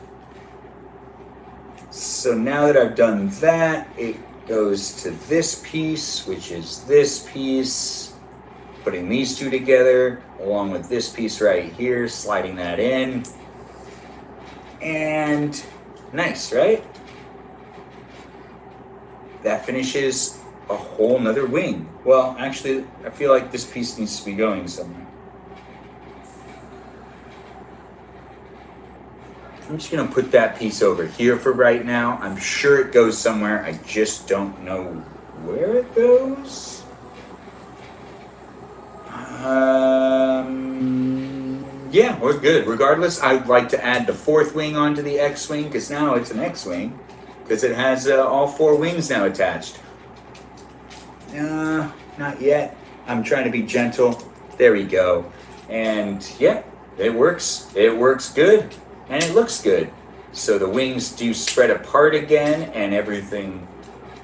So now that I've done that, it goes to this piece, which is this piece. Putting these two together, along with this piece right here, sliding that in. And nice, right? That finishes a whole nother wing. Well, actually, I feel like this piece needs to be going somewhere. I'm just gonna put that piece over here for right now. I'm sure it goes somewhere. I just don't know where it goes. Yeah, we're good. Regardless, I'd like to add the 4th wing onto the X-Wing, because now it's an X-Wing, because it has all 4 wings now attached. Not yet. I'm trying to be gentle. There we go. And yeah, it works. It works good. And it looks good. So the wings do spread apart again, and everything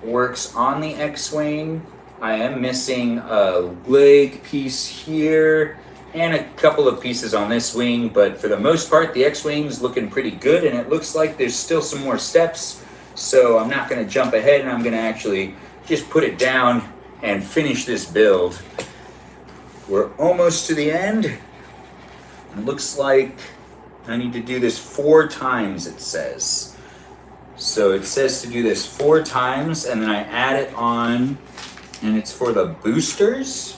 works on the X-Wing. I am missing a leg piece here and a couple of pieces on this wing, but for the most part, the X-Wing is looking pretty good, and it looks like there's still some more steps. So I'm not going to jump ahead, and I'm going to actually just put it down and finish this build. We're almost to the end. It looks like I need to do this 4 times, it says. So it says to do this 4 times, and then I add it on, and it's for the boosters.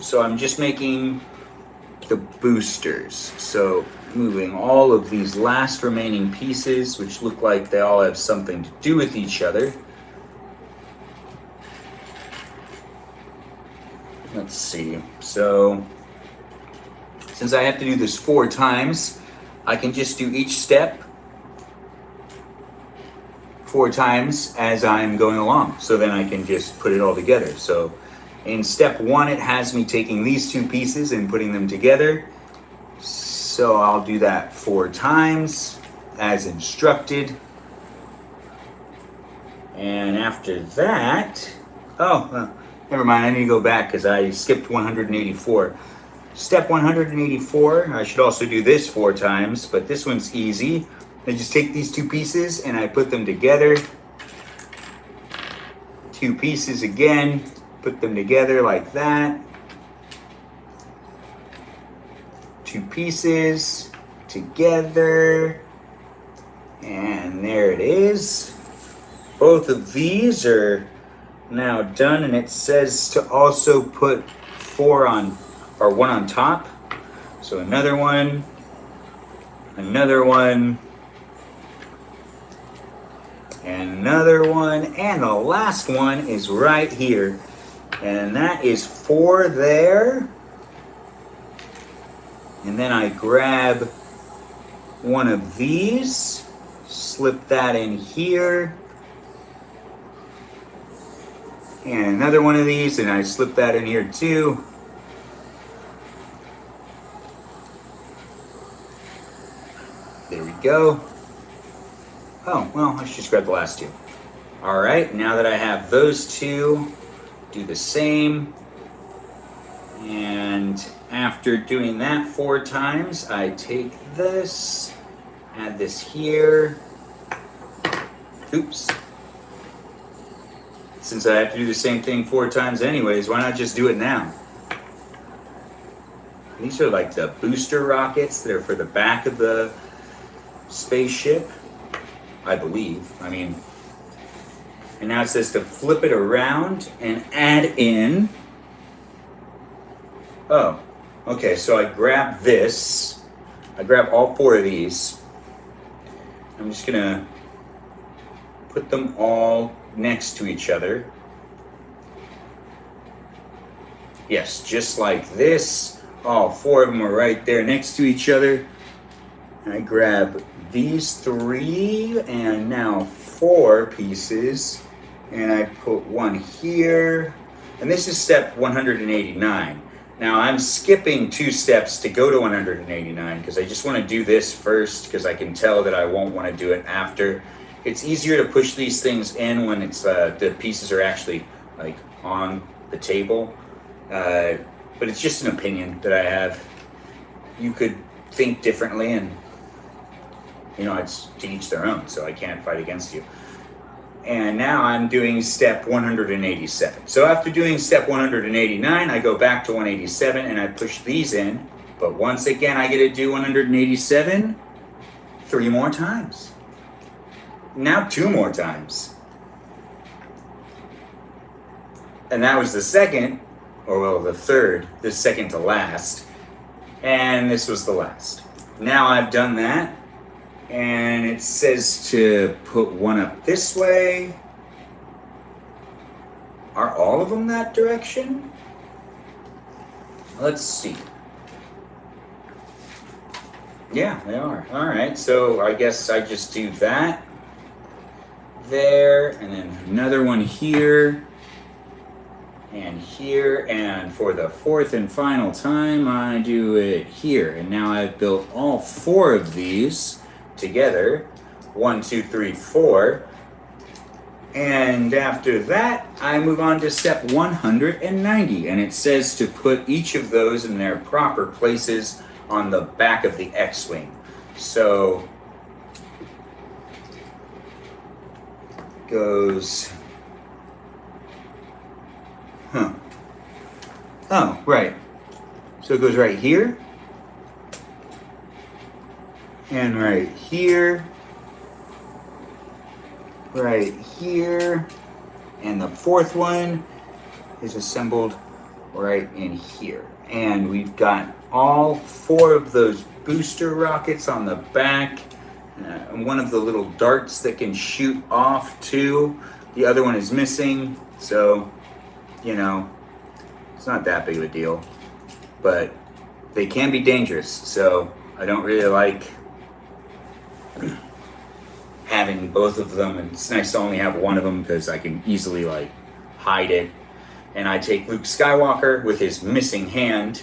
So I'm just making the boosters. So moving all of these last remaining pieces, which look like they all have something to do with each other. Let's see. So since I have to do this 4 times, I can just do each step 4 times as I'm going along. So then I can just put it all together. So in step 1, it has me taking these 2 pieces and putting them together. So I'll do that 4 times. as instructed. And after that, never mind, I need to go back because I skipped 184. Step 184, I should also do this 4 times, but this one's easy. I just take these 2 pieces and I put them together. 2 pieces again, put them together like that. 2 pieces together, and there it is. Both of these are now done, and it says to also put 4 on, or 1 on top. So another one, and another one, and the last one is right here, and that is 4 there. And then I grab one of these, slip that in here, and another one of these, and I slip that in here too. There we go. Oh, well, I should just grab the last 2. All right, now that I have those 2, do the same. And after doing that 4 times, I take this, add this here. Oops. Since I have to do the same thing 4 times anyways, why not just do it now? These are like the booster rockets that are for the back of the spaceship, I believe. I mean, and now it says to flip it around and add in. Oh, okay, so I grab this. I grab all 4 of these. I'm just gonna put them all next to each other. Yes, just like this. All 4 of them are right there next to each other. I grab these 3 and now 4 pieces, and I put 1 here. And this is step 189. Now I'm skipping 2 steps to go to 189 because I just want to do this first because I can tell that I won't want to do it after. It's easier to push these things in when it's the pieces are actually like on the table, but it's just an opinion that I have. You could think differently, and you know, it's to each their own, so I can't fight against you. And now I'm doing step 187. So after doing step 189, I go back to 187 and I push these in. But once again, I get to do 187 3 more times. Now 2 more times. And that was the second, or well, the third, the second to last. And this was the last. Now I've done that. And it says to put 1 up this way. Are all of them that direction? Let's see. Yeah, they are. All right, so I guess I just do that there, and then another one here, and for the 4th and final time, I do it here. And now I've built all 4 of these together. 1, 2, 3, 4. And after that, I move on to step 190, and it says to put each of those in their proper places on the back of the X-Wing. So goes, oh, right. So it goes right here, and right here, right here, and the 4th one is assembled right in here. And we've got all 4 of those booster rockets on the back, and one of the little darts that can shoot off too. The other one is missing, so, you know, it's not that big of a deal. But they can be dangerous, so I don't really like having both of them, and it's nice to only have one of them because I can easily like hide it. And I take Luke Skywalker with his missing hand,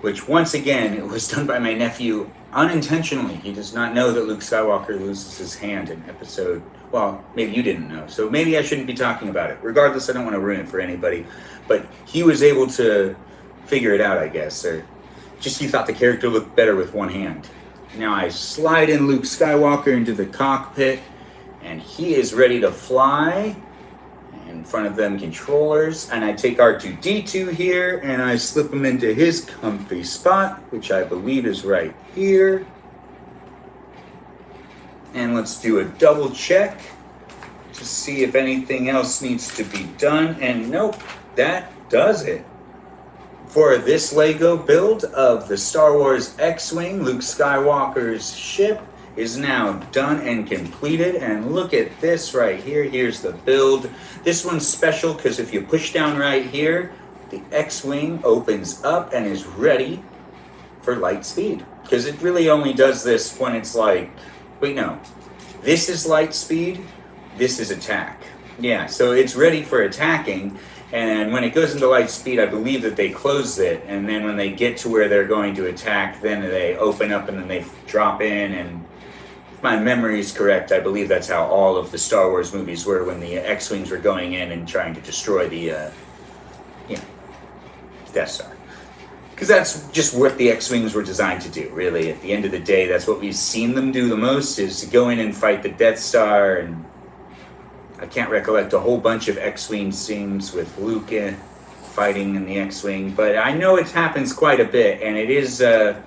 which once again, it was done by my nephew unintentionally, he does not know that Luke Skywalker loses his hand in episode, well, maybe you didn't know, so maybe I shouldn't be talking about it. Regardless, I don't want to ruin it for anybody, but he was able to figure it out, I guess, or just he thought the character looked better with one hand. Now I slide in Luke Skywalker into the cockpit, and he is ready to fly. In front of them controllers, and I take R2-D2 here and I slip him into his comfy spot, which I believe is right here. And let's do a double check to see if anything else needs to be done, and nope, that does it. For this Lego build of the Star Wars X-Wing, Luke Skywalker's ship is now done and completed, and look at this right here. Here's the build. This one's special because if you push down right here, the X-Wing opens up and is ready for light speed, because it really only does this when it's like, wait, no, this is light speed, this is attack. Yeah, so it's ready for attacking, and when it goes into light speed, I believe that they close it, and then when they get to where they're going to attack, then they open up and then they drop in. And if my memory is correct, I believe that's how all of the Star Wars movies were when the X-Wings were going in and trying to destroy the, Death Star. Because that's just what the X-Wings were designed to do, really. At the end of the day, that's what we've seen them do the most, is to go in and fight the Death Star. And I can't recollect a whole bunch of X-Wing scenes with Luke fighting in the X-Wing, but I know it happens quite a bit, and it is a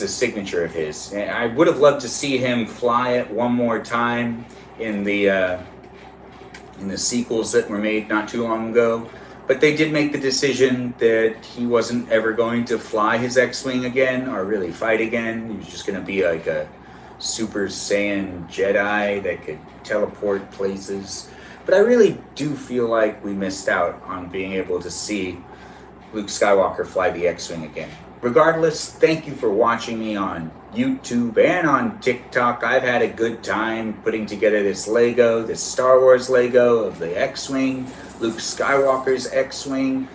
signature of his. I would have loved to see him fly it one more time in the sequels that were made not too long ago. But they did make the decision that he wasn't ever going to fly his X-Wing again or really fight again. He was just going to be like a Super Saiyan Jedi that could teleport places. But I really do feel like we missed out on being able to see Luke Skywalker fly the X-Wing again. Regardless, thank you for watching me on YouTube and on TikTok. I've had a good time putting together this Lego, this Star Wars Lego of the X-Wing, Luke Skywalker's X-Wing.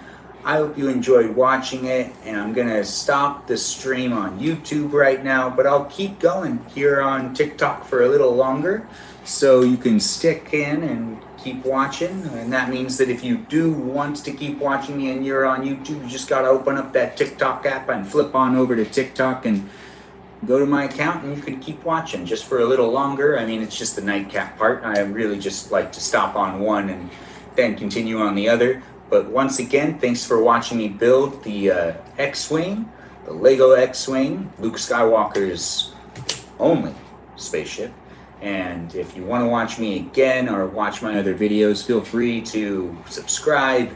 I hope you enjoyed watching it, and I'm going to stop the stream on YouTube right now, but I'll keep going here on TikTok for a little longer, so you can stick in and keep watching. And that means that if you do want to keep watching me and you're on YouTube, you just got to open up that TikTok app and flip on over to TikTok and go to my account, and you can keep watching just for a little longer. I mean, it's just the nightcap part. I really just like to stop on one and then continue on the other. But once again, thanks for watching me build the X-Wing, the Lego X-Wing, Luke Skywalker's only spaceship. And if you want to watch me again or watch my other videos, feel free to subscribe,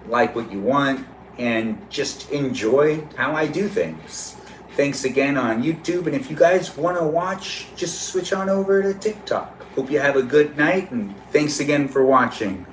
like what you want, and just enjoy how I do things. Thanks again on YouTube, and if you guys want to watch, just switch on over to TikTok. Hope you have a good night, and thanks again for watching.